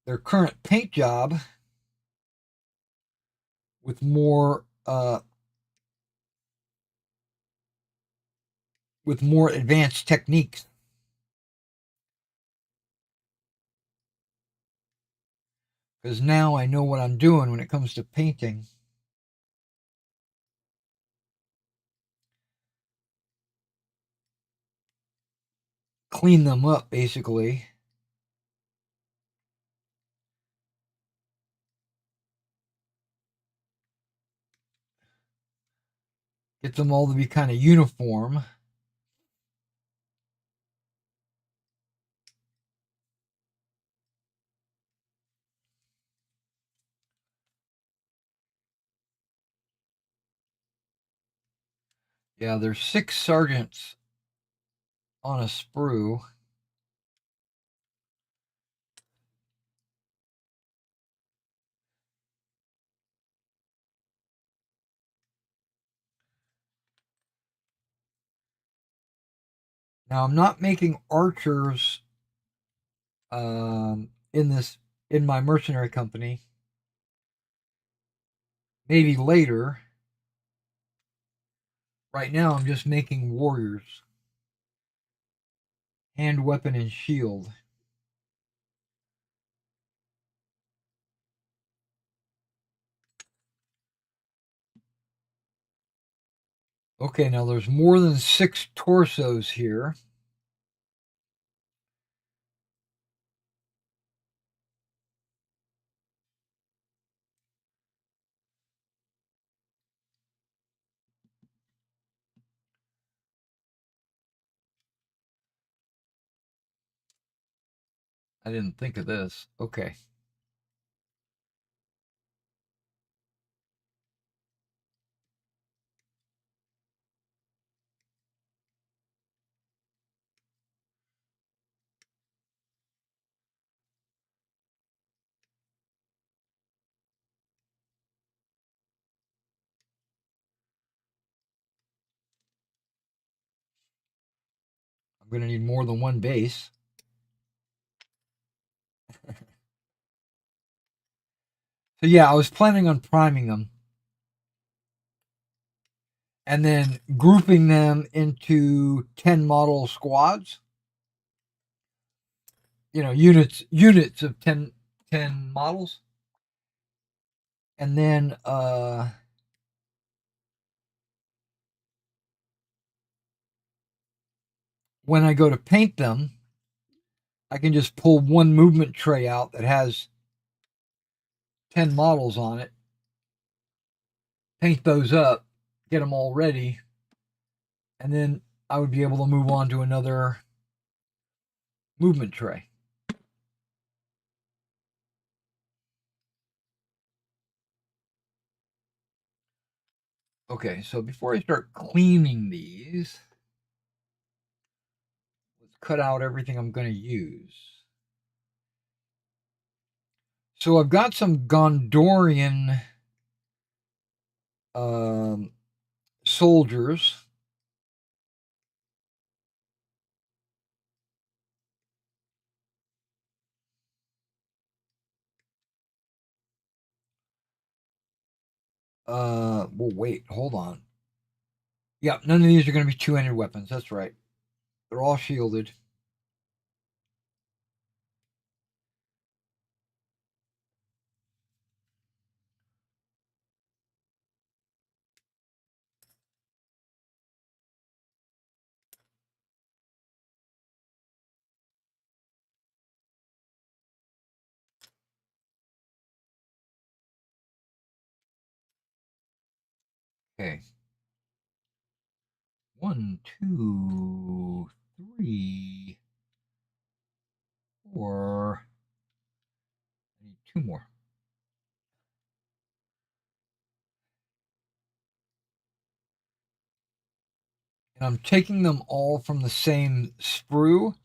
[SPEAKER 2] their current paint job with more advanced techniques. Because now I know what I'm doing when it comes to painting. Clean them up, basically. Get them all to be kind of uniform. Yeah, there's 6 sergeants on a sprue. Now I'm not making archers in my mercenary company. Maybe later. Right now I'm just making warriors. Hand, weapon, and shield. Okay, now there's more than 6 torsos here. I didn't think of this. Okay. I'm going to need more than one base. So yeah, I was planning on priming them and then grouping them into 10 model squads. You know, units of 10 models. And then when I go to paint them, I can just pull one movement tray out that has 10 models on it, paint those up, get them all ready, and then I would be able to move on to another movement tray. Okay, so before I start cleaning these, let's cut out everything I'm going to use. So I've got some Gondorian soldiers. Well, wait, hold on. Yeah, none of these are going to be two-handed weapons. That's right. They're all shielded. Okay. 1, 2, 3, 4. I need 2 more. And I'm taking them all from the same sprue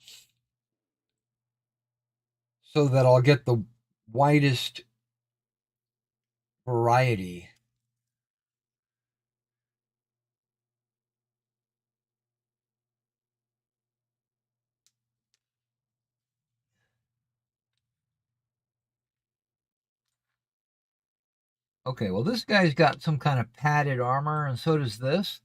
[SPEAKER 2] so that I'll get the widest variety. Okay, well, this guy's got some kind of padded armor, and so does this.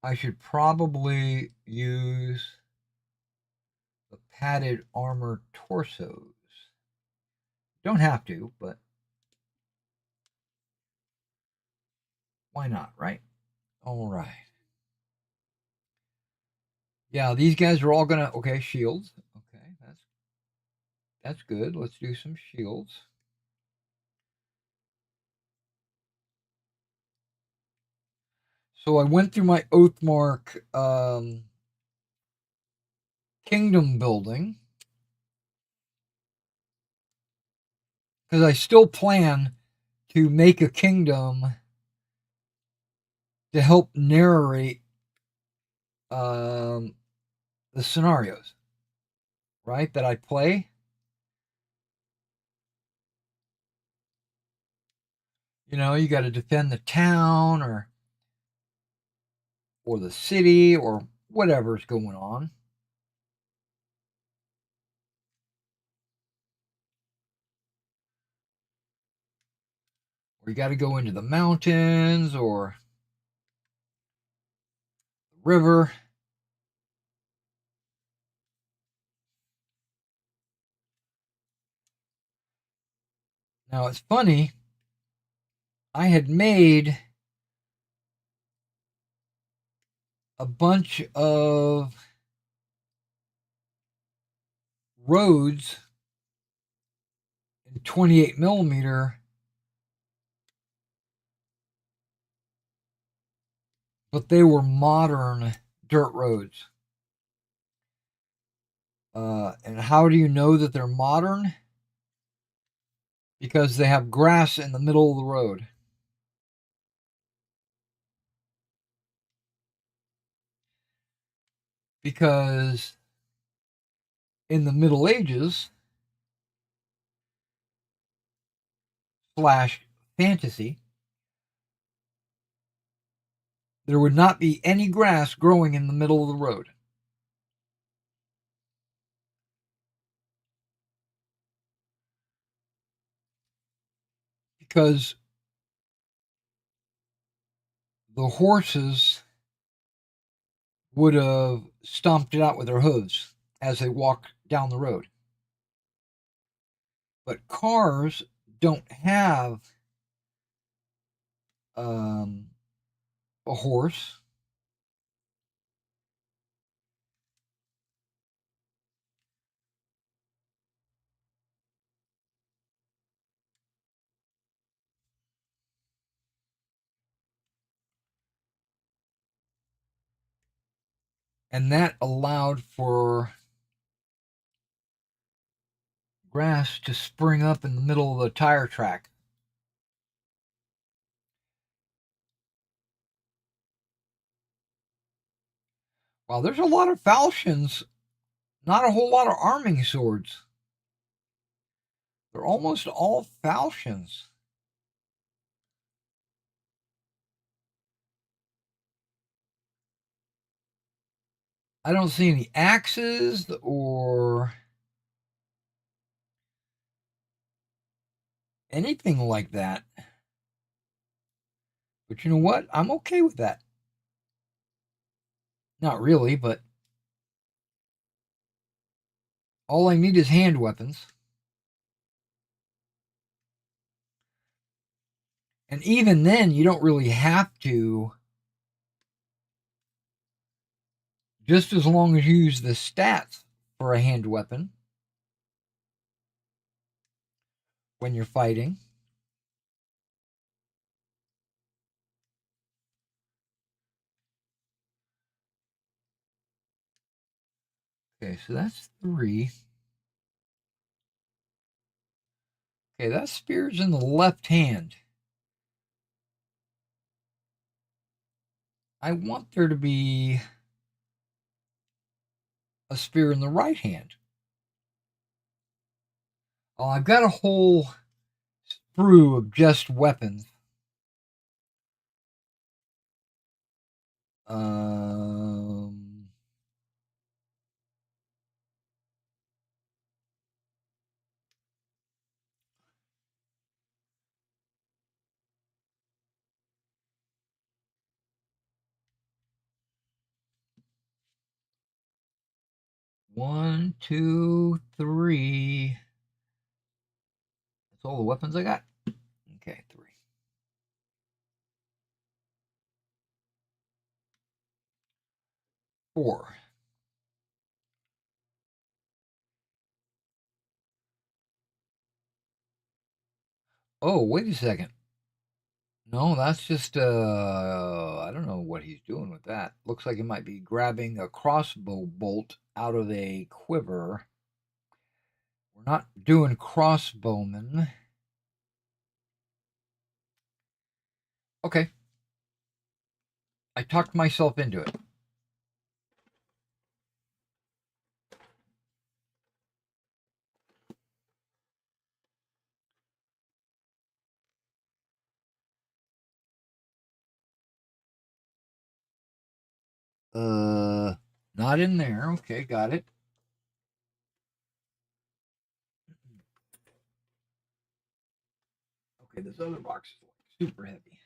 [SPEAKER 2] I should probably use the padded armor torsos. Don't have to, but why not, right? All right. Yeah, these guys are all gonna okay, shields. Okay, that's good. Let's do some shields. So I went through my Oathmark kingdom building because I still plan to make a kingdom to help narrate the scenarios, right? That I play. You know, you got to defend the town or the city or whatever's going on. Or you got to go into the mountains or the river. Now it's funny, I had made a bunch of roads in 28 millimeter, but they were modern dirt roads. And how do you know that they're modern? Because they have grass in the middle of the road. Because in the Middle Ages slash fantasy, there would not be any grass growing in the middle of the road. Because the horses would have stomped it out with their hooves as they walked down the road. But cars don't have a horse. And that allowed for grass to spring up in the middle of the tire track. Wow, there's a lot of falchions, not a whole lot of arming swords. They're almost all falchions. I don't see any axes or anything like that. But you know what? I'm okay with that. Not really, but all I need is hand weapons. And even then, you don't really have to, just as long as you use the stats for a hand weapon when you're fighting. Okay, so that's 3. Okay, that spear's in the left hand. I want there to be a spear in the right hand. Oh, I've got a whole sprue of just weapons. Um, 1, 2, 3. That's all the weapons I got. Okay, 3. 4. Oh, wait a second. No, that's just I don't know what he's doing with that. Looks like he might be grabbing a crossbow bolt out of a quiver. We're not doing crossbowmen. Okay. I talked myself into it. Not in there. Okay, got it. Okay, this other box is super heavy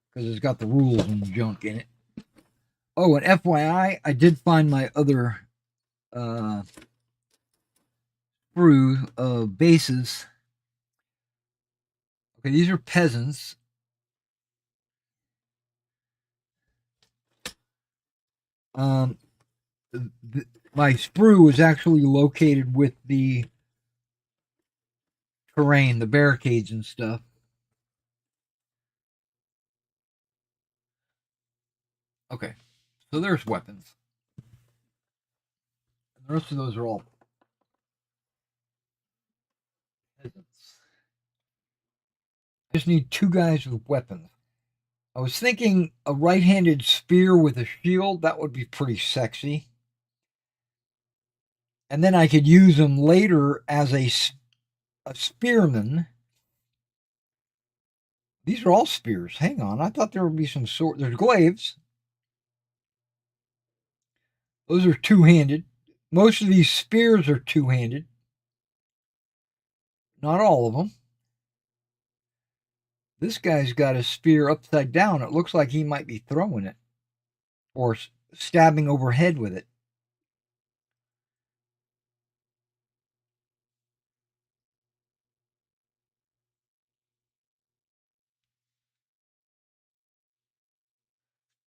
[SPEAKER 2] because it's got the rules and junk in it. Oh, and FYI, I did find my other brew of bases. Okay, these are peasants. Um, my sprue is actually located with the terrain, the barricades and stuff. Okay, so there's weapons. And the rest of those are all peasants. I just need 2 guys with weapons. I was thinking a right-handed spear with a shield, that would be pretty sexy. And then I could use them later as a spearman. These are all spears. Hang on, I thought there would be some sword. There's glaives. Those are two-handed. Most of these spears are two-handed. Not all of them. This guy's got a spear upside down. It looks like he might be throwing it or stabbing overhead with it.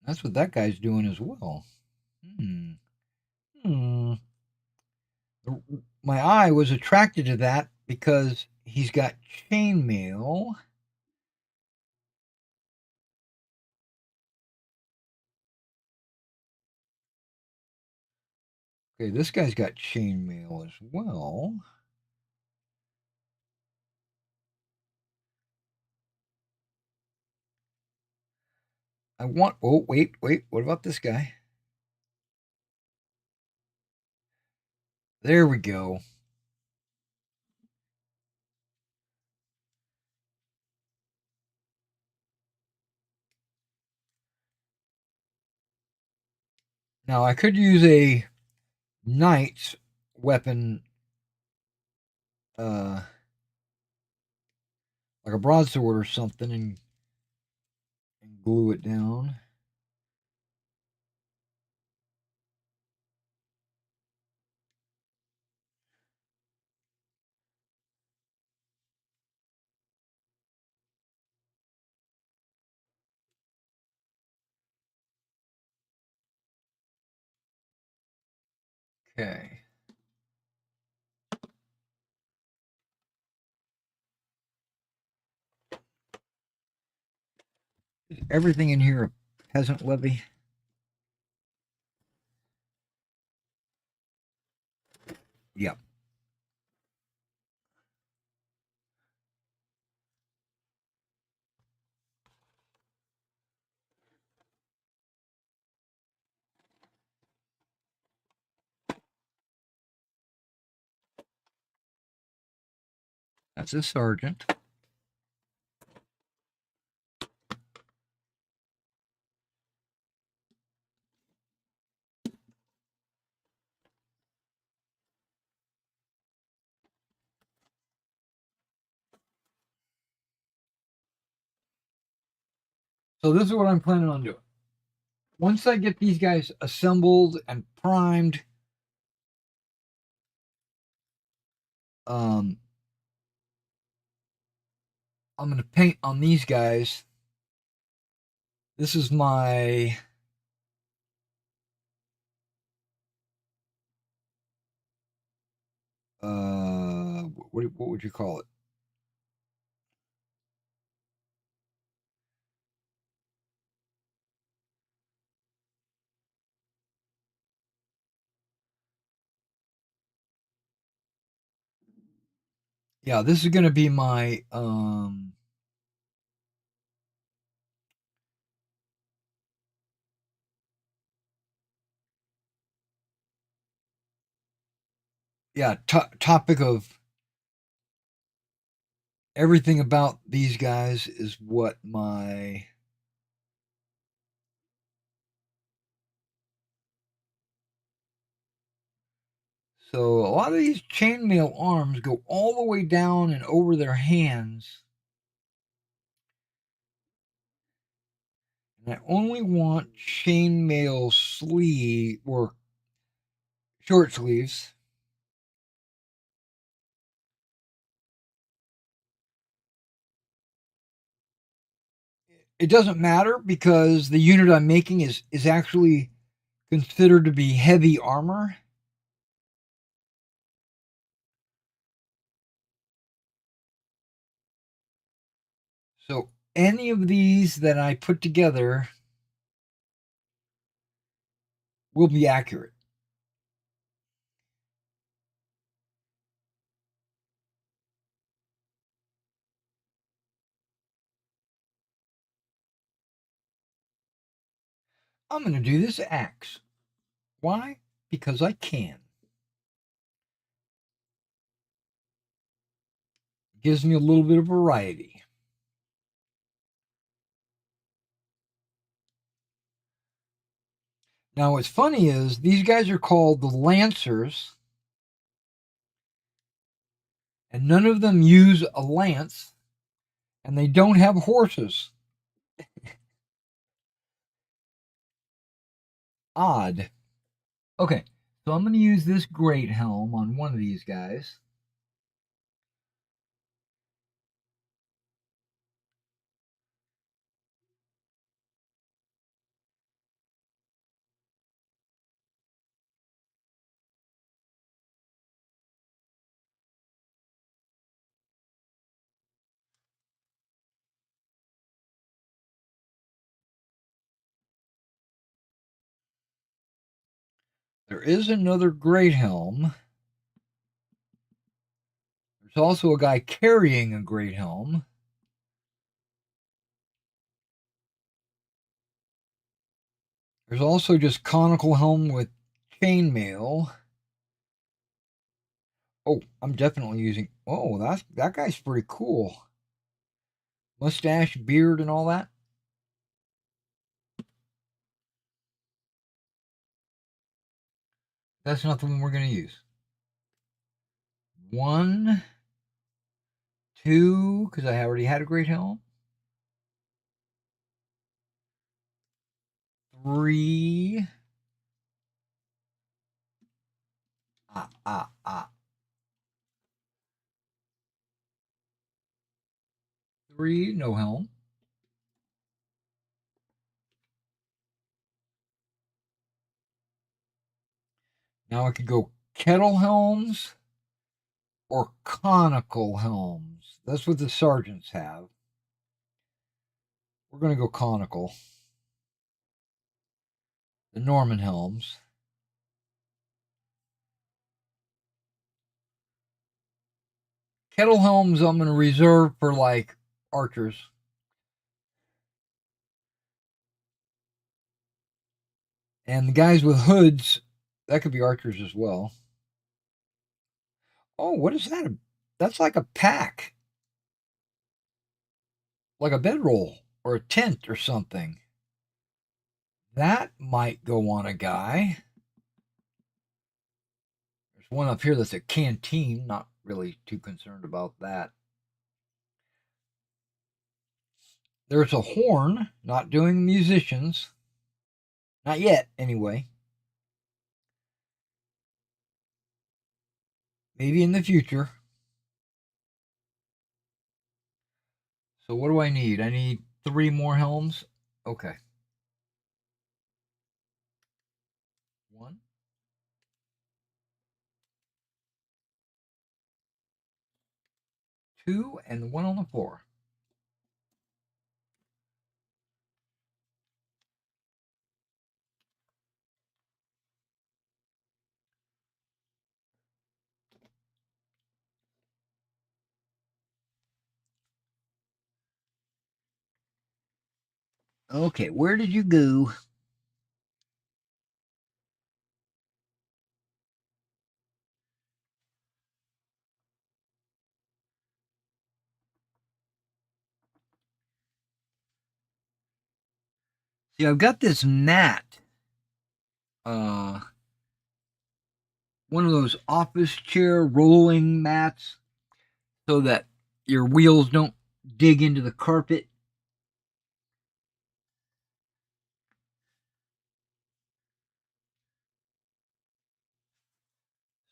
[SPEAKER 2] That's what that guy's doing as well. Hmm. Hmm. My eye was attracted to that because he's got chainmail. Okay, this guy's got chainmail as well. I want. Oh, wait, wait. What about this guy? There we go. Now I could use a knight's weapon, uh, like a broadsword or something, and glue it down. Okay. Is everything in here a peasant levy? Yep. That's a sergeant. So this is what I'm planning on doing. Once I get these guys assembled and primed, um, I'm going to paint on these guys. This is my what would you call it? Yeah, this is going to be my yeah, topic of everything about these guys is what my so a lot of these chainmail arms go all the way down and over their hands. And I only want chainmail sleeve or short sleeves. It doesn't matter because the unit I'm making is actually considered to be heavy armor. So any of these that I put together will be accurate. I'm going to do this axe. Why? Because I can. Gives me a little bit of variety. Now, what's funny is these guys are called the Lancers, and none of them use a lance, and they don't have horses. Odd. Okay, so I'm going to use this great helm on one of these guys. There is another great helm. There's also a guy carrying a great helm. There's also just conical helm with chainmail. Oh, I'm definitely using. Oh, that guy's pretty cool. Mustache, beard, and all that. That's not the one we're going to use. 1, 2, because I already had a great helm. 3. Ah. 3, no helm. Now I could go kettle helms or conical helms. That's what the sergeants have. We're going to go conical. The Norman helms. Kettle helms I'm going to reserve for like archers. And the guys with hoods, that could be archers as well. Oh, what is that? That's like a pack. Like a bedroll or a tent or something. That might go on a guy. There's one up here that's a canteen. Not really too concerned about that. There's a horn. Not doing musicians. Not yet, anyway. Maybe in the future. So what do I need? I need 3 more helms. Okay. 1, 2, and 1 on the floor. Okay, where did you go? See, I've got this mat. One of those office chair rolling mats so that your wheels don't dig into the carpet.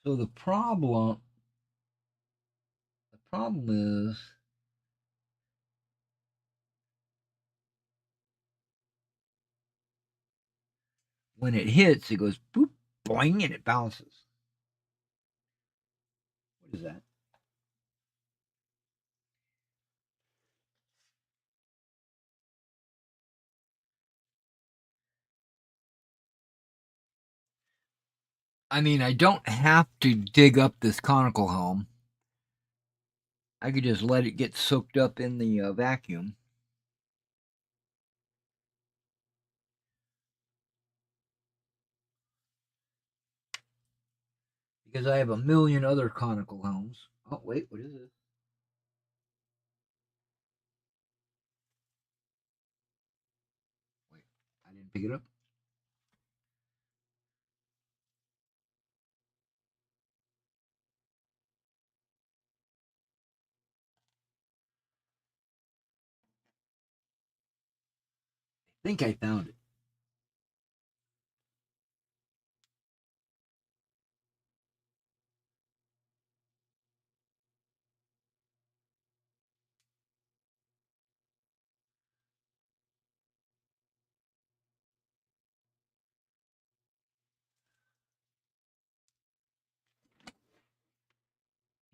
[SPEAKER 2] So the problem is when it hits, it goes boop, boing, and it bounces. What is that? I mean, I don't have to dig up this conical helm. I could just let it get soaked up in the vacuum. Because I have a million other conical helms. Oh, wait, what is this? Wait, I didn't pick it up. I think I found it.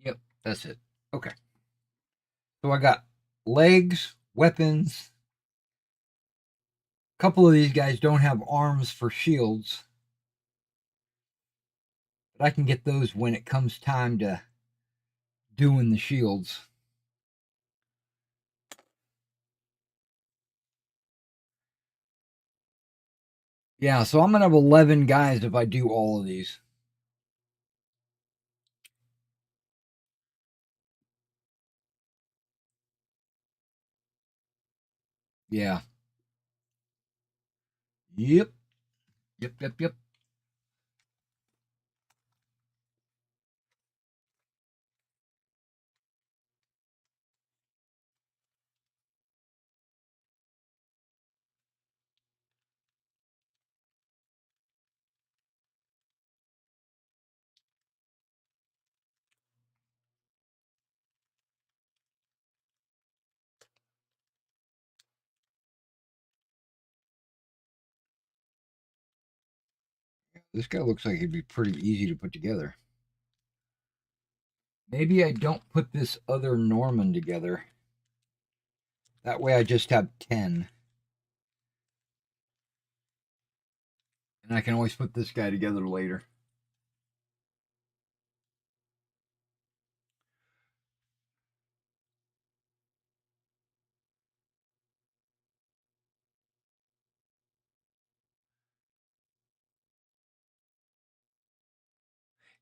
[SPEAKER 2] Yep, that's it. Okay. So I got legs, weapons. A couple of these guys don't have arms for shields. But I can get those when it comes time to doing the shields. Yeah, so I'm going to have 11 guys if I do all of these. Yeah. Yep. Yep. This guy looks like he'd be pretty easy to put together. Maybe I don't put this other Norman together. That way I just have 10. And I can always put this guy together later.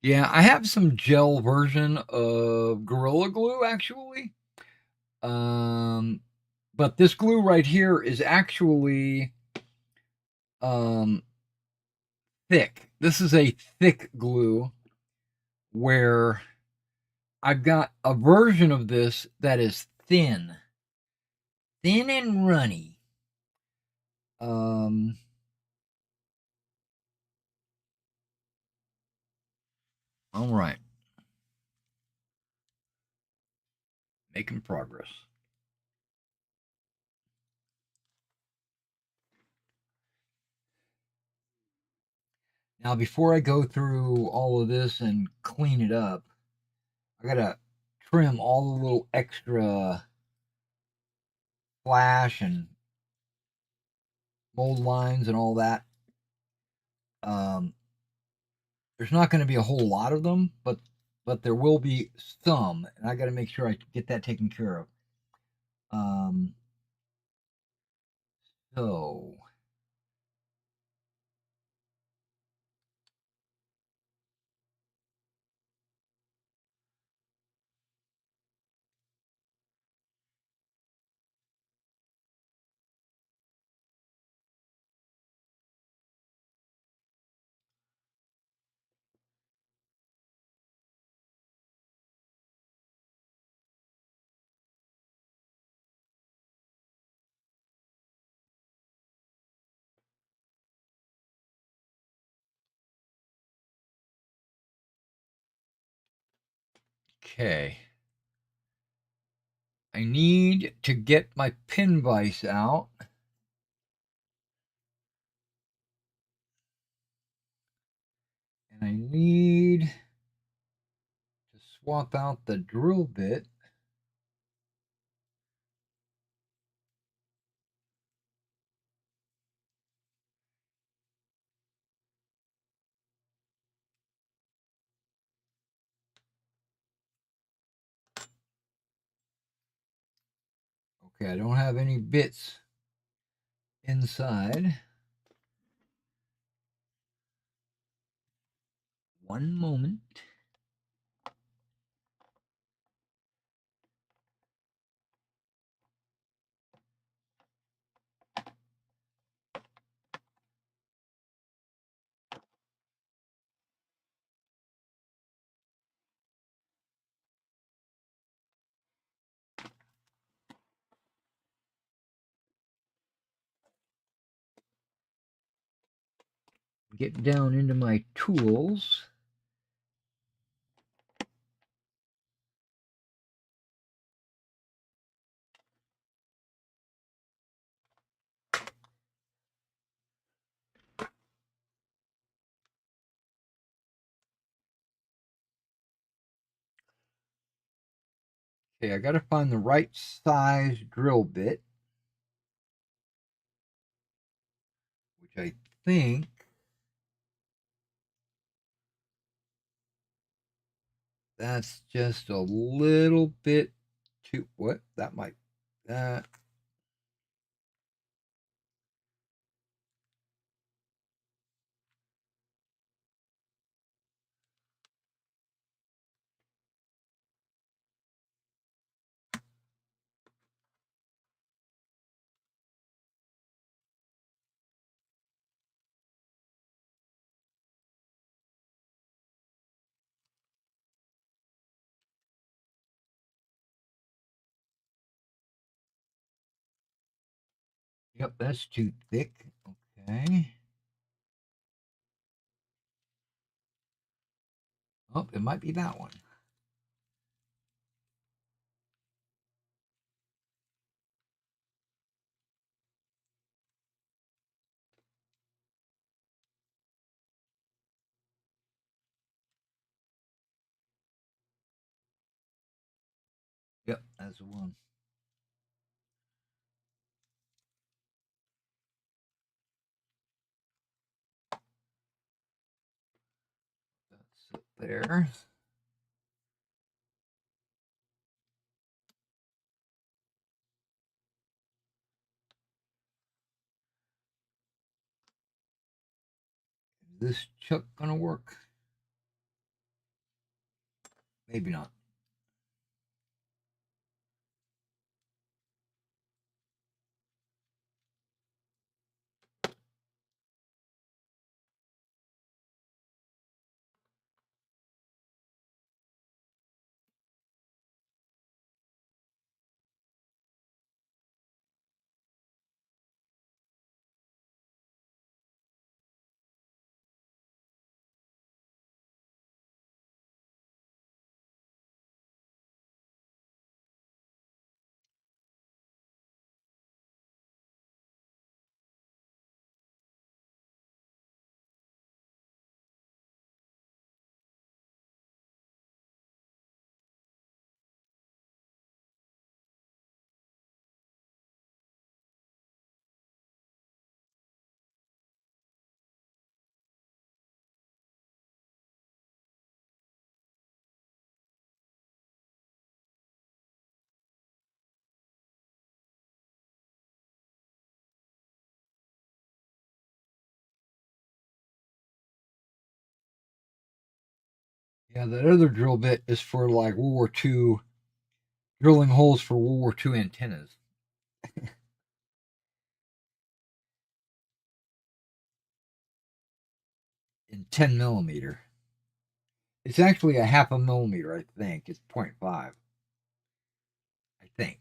[SPEAKER 2] Yeah, I have some gel version of Gorilla Glue actually. But this glue right here is actually thick. This is a thick glue where I've got a version of this that is thin and runny. All right, making progress. Now, before I go through all of this and clean it up, I gotta trim all the little extra flash and mold lines and all that. Um, there's not going to be a whole lot of them, but there will be some, and I got to make sure I get that taken care of. Um, so okay, I need to get my pin vise out. And I need to swap out the drill bit. Okay, I don't have any bits inside. One moment. Get down into my tools. Okay, I got to find the right size drill bit, which I think That's just a little bit too. What? That might. That. Yep, that's too thick. Okay. Oh, it might be that one. Yep, that's the one. That's it there. Is this chuck gonna work? Maybe not. Yeah, that other drill bit is for like World War II, drilling holes for World War II antennas. In 10 millimeter. It's actually a half a millimeter, I think. It's 0.5, I think.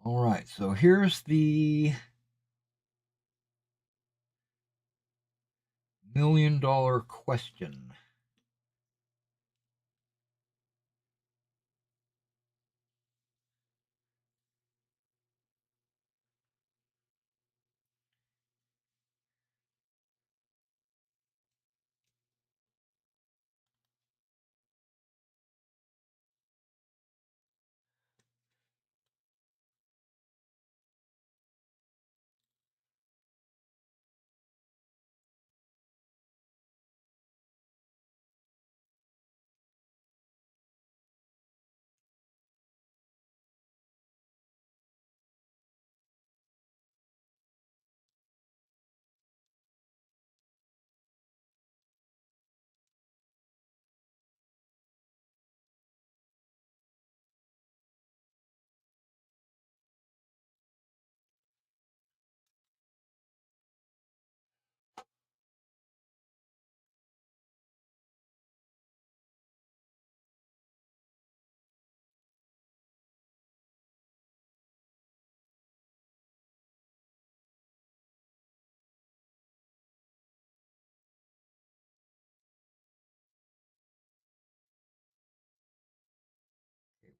[SPEAKER 2] All right, so here's the $1,000,000 question.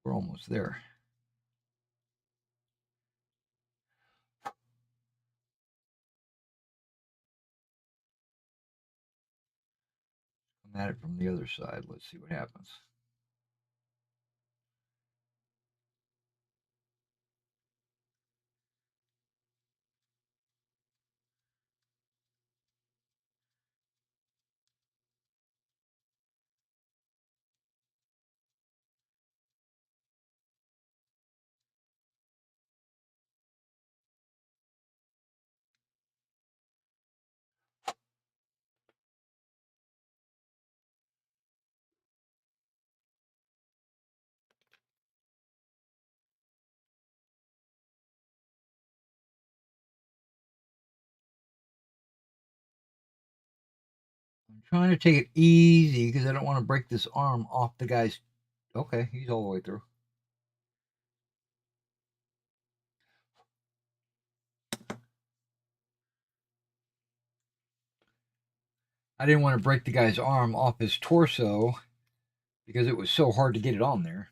[SPEAKER 2] We're almost there. Come at it from the other side. Let's see what happens. I'm trying to take it easy because I don't want to break this arm off the guy's. Okay, he's all the way through. I didn't want to break the guy's arm off his torso because it was so hard to get it on there.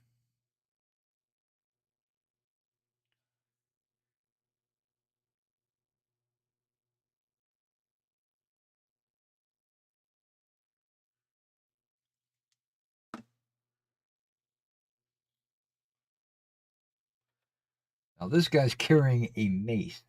[SPEAKER 2] Now this guy's carrying a mace.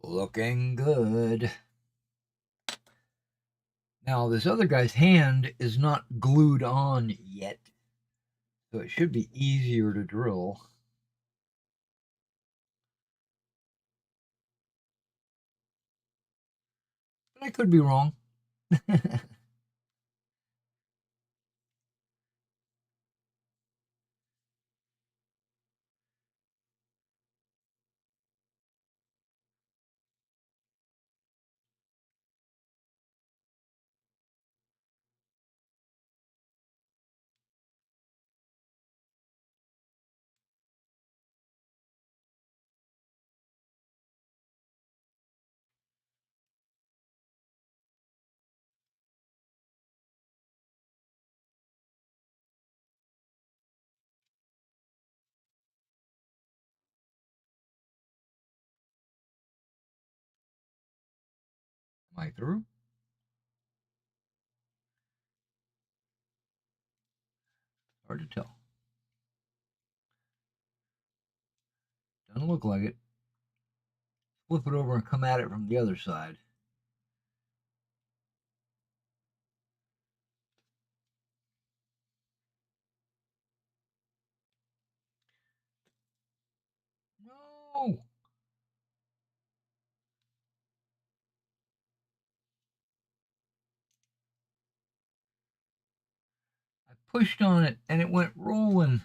[SPEAKER 2] Looking good. Now, this other guy's hand is not glued on yet, so it should be easier to drill. But I could be wrong. Am I through? Hard to tell. Doesn't look like it. Flip it over and come at it from the other side. No! I pushed on it and it went rolling.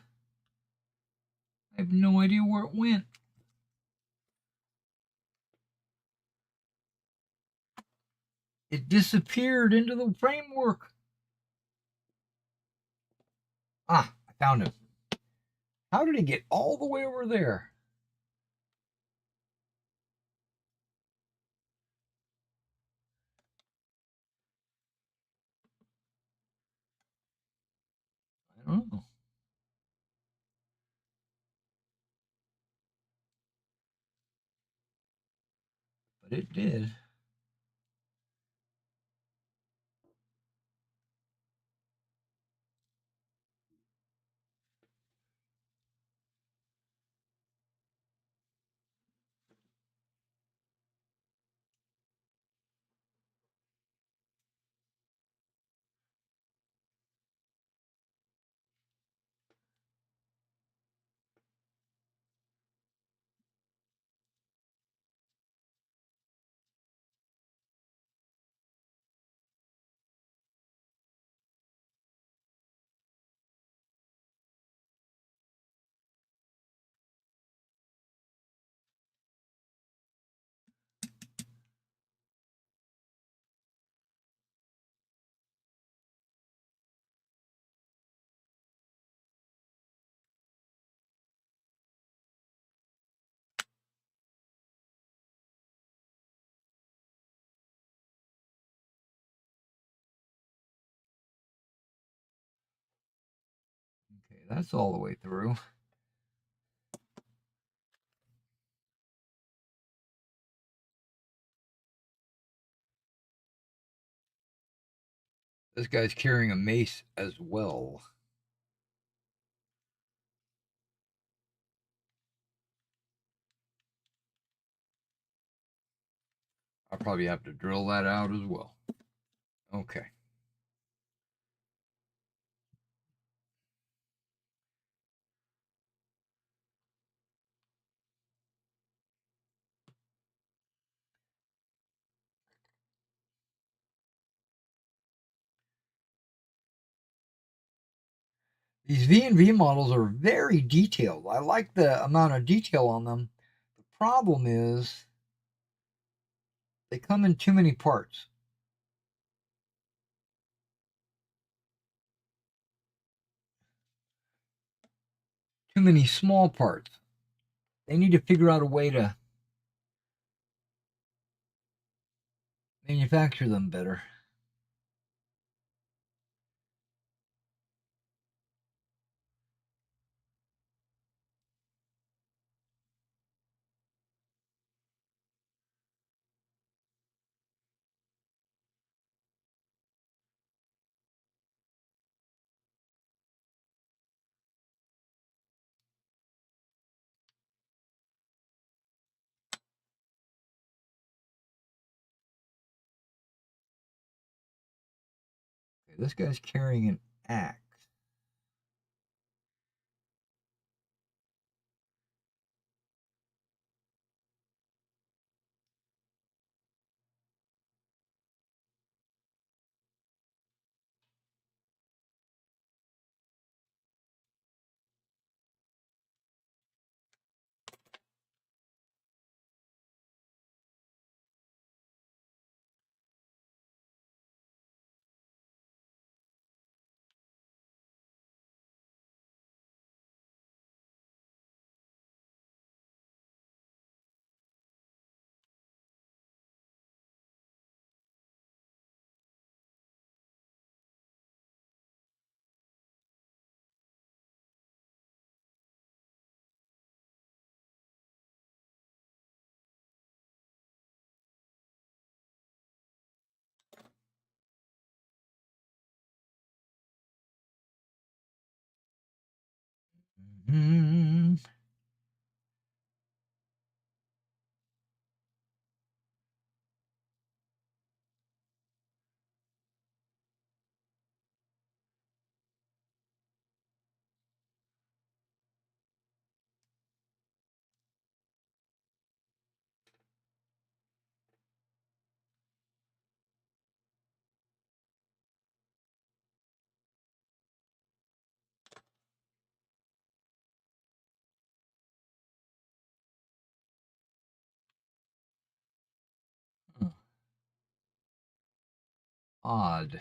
[SPEAKER 2] I have no idea where it went. It disappeared into the framework. Ah, I found him. How did he get all the way over there? I don't know. But it did. Okay, that's all the way through. This guy's carrying a mace as well. I'll probably have to drill that out as well. Okay. These V&V models are very detailed. I like the amount of detail on them. The problem is they come in too many parts. Too many small parts. They need to figure out a way to manufacture them better. Okay, this guy's carrying an axe. Mm-hmm. Odd.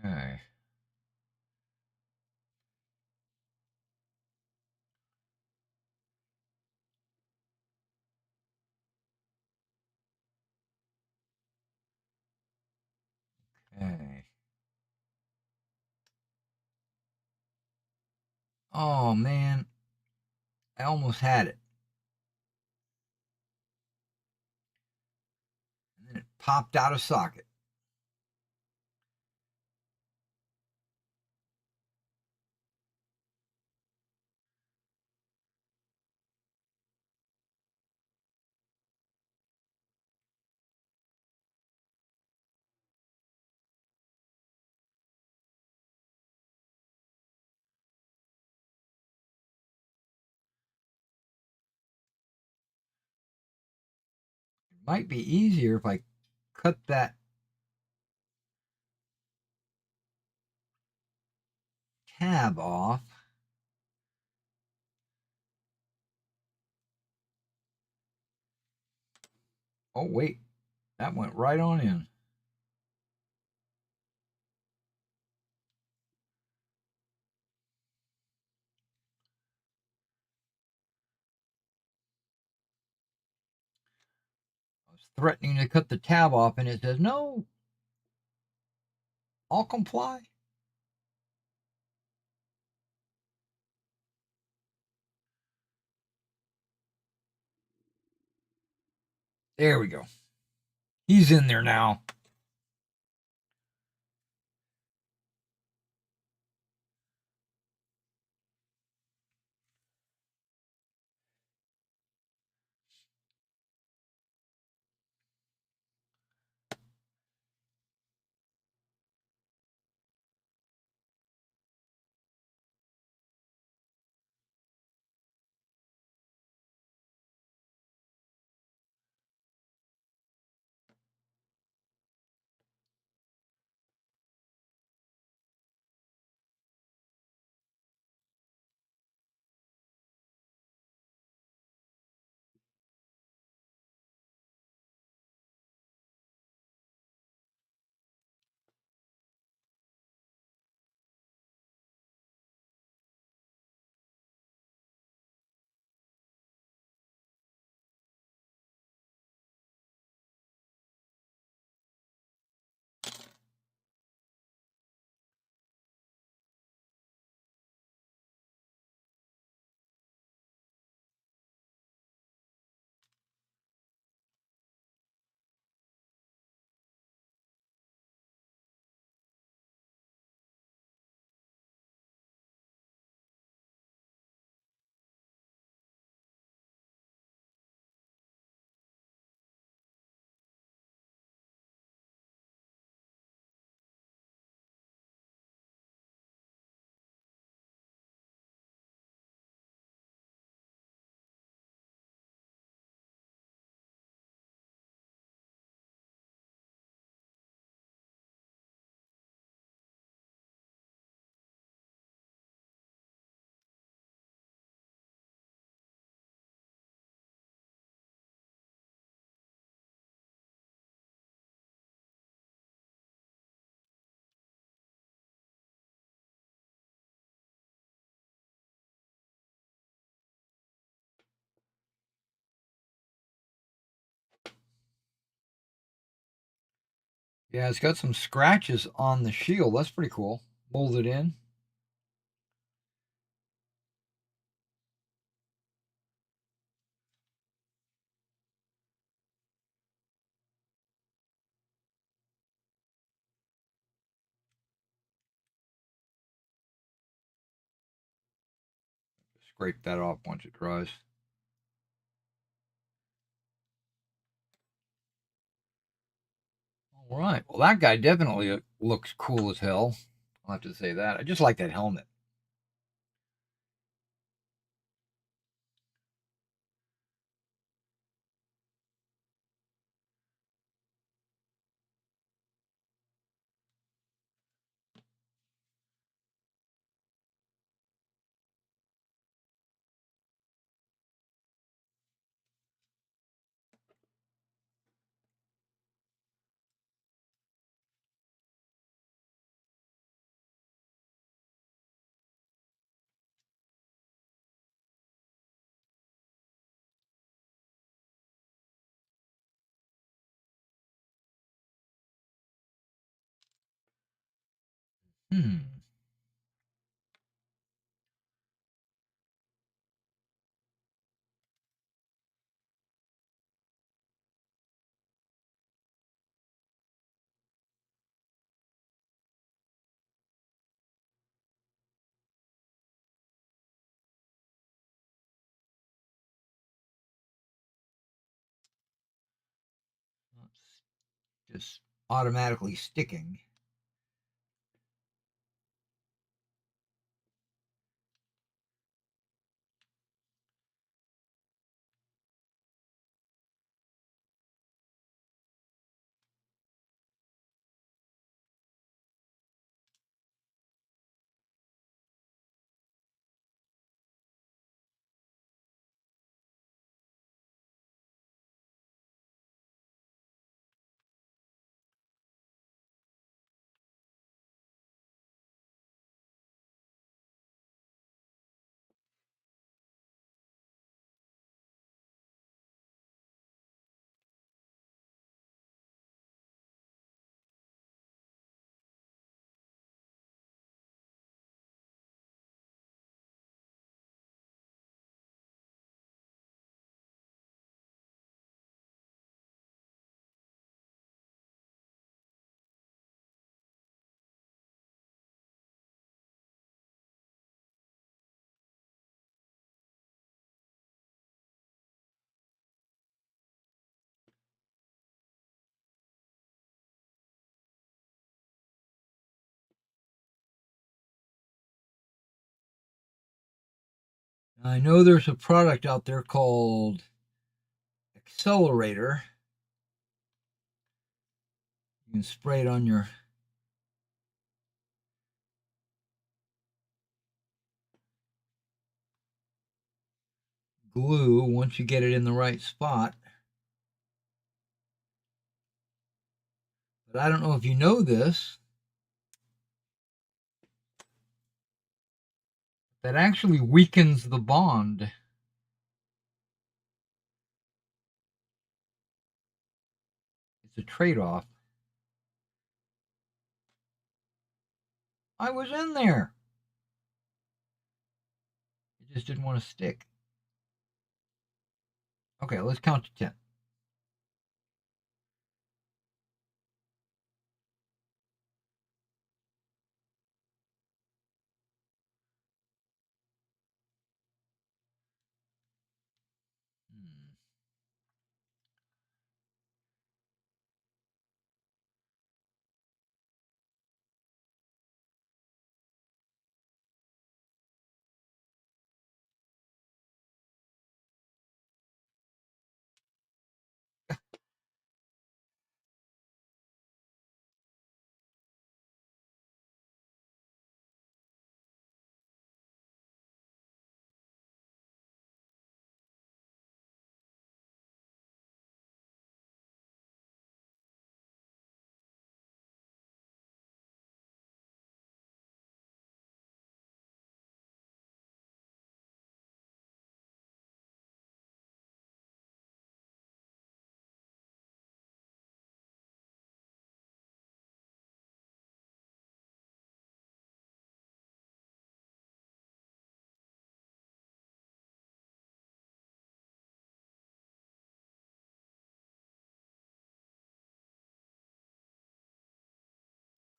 [SPEAKER 2] Okay. Okay. Oh man, I almost had it. And then it popped out of socket. It might be easier if I cut that tab off. Oh, wait. That went right on in. I was threatening to cut the tab off, and it says, no, I'll comply. There we go. He's in there now. Yeah, it's got some scratches on the shield. That's pretty cool. Molded in. Scrape that off once it dries. All right. Well, that guy definitely looks cool as hell. I'll have to say that. I just like that helmet. Hmm. It's just automatically sticking. I know there's a product out there called Accelerator. You can spray it on your glue once you get it in the right spot. But I don't know if you know this, that actually weakens the bond. It's a trade-off. I was in there. It just didn't want to stick. Okay, let's count to 10.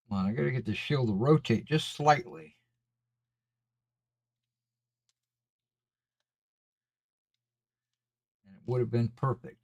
[SPEAKER 2] Come on, I gotta get the shield to rotate just slightly. And it would have been perfect.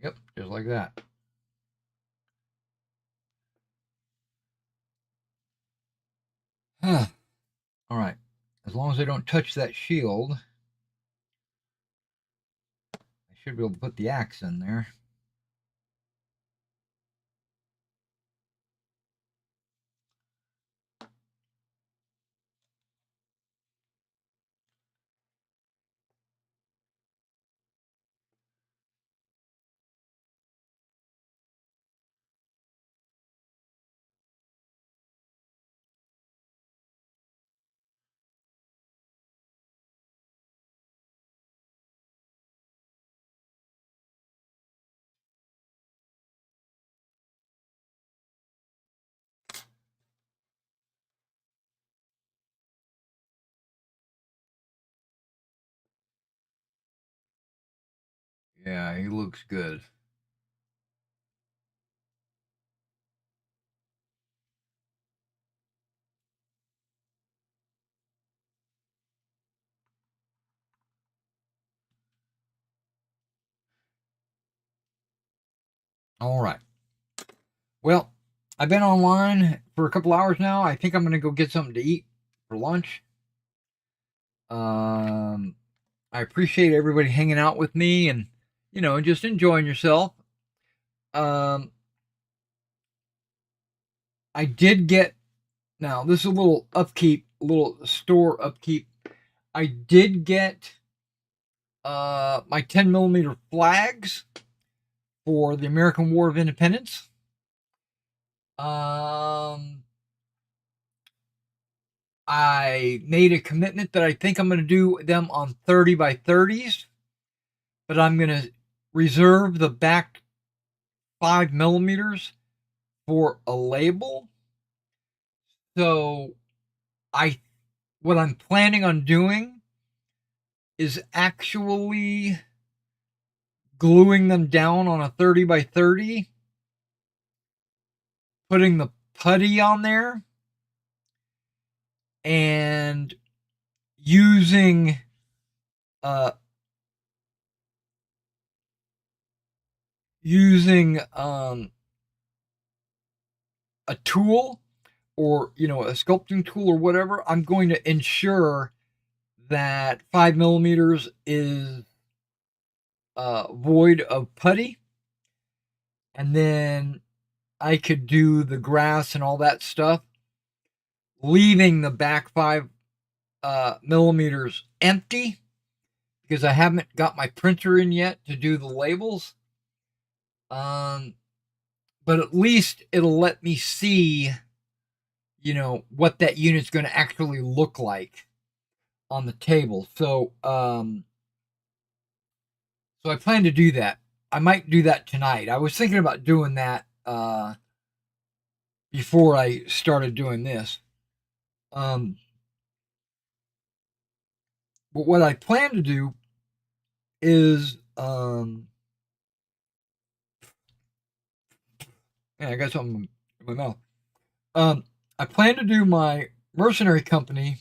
[SPEAKER 2] Yep, just like that. All right. As long as I don't touch that shield, I should be able to put the axe in there. Yeah, he looks good. All right. Well, I've been online for a couple hours now. I think I'm going to go get something to eat for lunch. I appreciate everybody hanging out with me and, just enjoying yourself. Um, I did get, now this is a little upkeep, a little store upkeep. I did get my 10mm flags for the American War of Independence. I made a commitment that I think I'm going to do them on 30 by 30s, but I'm going to reserve the back 5mm for a label. So I what I'm planning on doing is actually gluing them down on a 30 by 30, putting the putty on there, and using using a tool, or a sculpting tool or whatever. I'm going to ensure that 5mm is void of putty, and then I could do the grass and all that stuff, leaving the back 5mm empty, because I haven't got my printer in yet to do the labels. But at least it'll let me see, what that unit's going to actually look like on the table. So I plan to do that. I might do that tonight. I was thinking about doing that before I started doing this. But what I plan to do is, I got something in my mouth. I plan to do my mercenary company,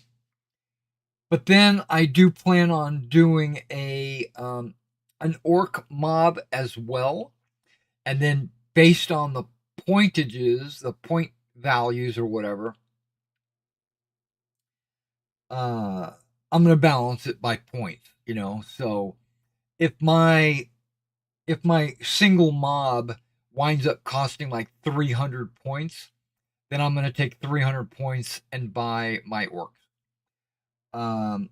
[SPEAKER 2] but then I do plan on doing an orc mob as well, and then based on the pointages, the point values or whatever, I'm going to balance it by points. So if my single mob winds up costing like 300 points, then I'm going to take 300 points and buy my orcs. I've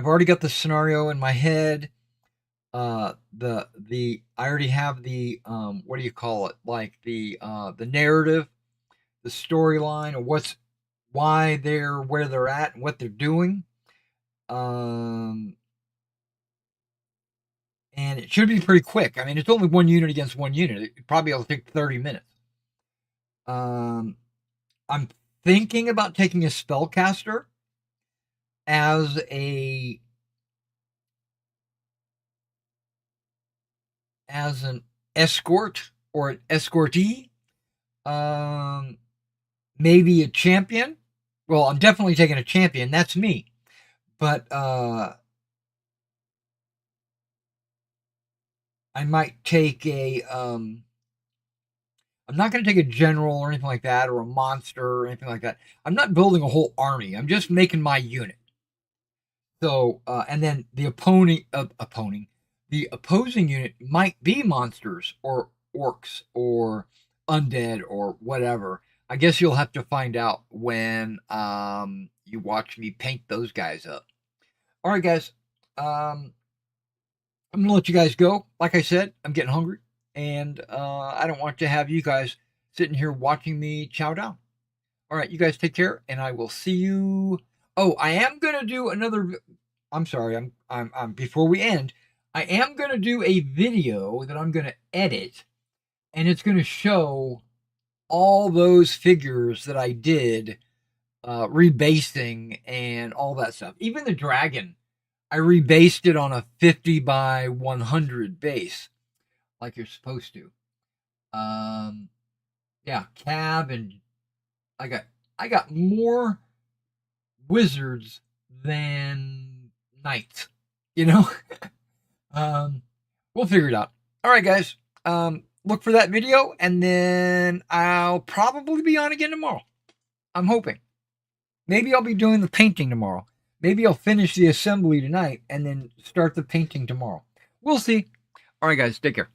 [SPEAKER 2] already got the scenario in my head. I already have the what do you call it? Like the narrative, the storyline, or why they're where they're at and what they're doing. And it should be pretty quick. I mean, it's only one unit against one unit. It probably will take 30 minutes. I'm thinking about taking a spellcaster as an escort or an escortee. Maybe a champion. Well, I'm definitely taking a champion. That's me. But I might take I'm not going to take a general or anything like that, or a monster or anything like that. I'm not building a whole army. I'm just making my unit. So, and then the opposing unit might be monsters or orcs or undead or whatever. I guess you'll have to find out when you watch me paint those guys up. All right, guys. I'm gonna let you guys go. Like I said, I'm getting hungry, and I don't want to have you guys sitting here watching me chow down. All right, you guys take care, and I will see you. Oh, I am gonna do another. I'm sorry. I'm before we end, I am gonna do a video that I'm gonna edit, and it's gonna show all those figures that I did, rebasing and all that stuff. Even the dragon, I rebased it on a 50 by 100 base, like you're supposed to. Yeah, cab, and I got more wizards than knights. You know, we'll figure it out. All right, guys. Look for that video, and then I'll probably be on again tomorrow. I'm hoping. Maybe I'll be doing the painting tomorrow. Maybe I'll finish the assembly tonight and then start the painting tomorrow. We'll see. All right, guys. Take care.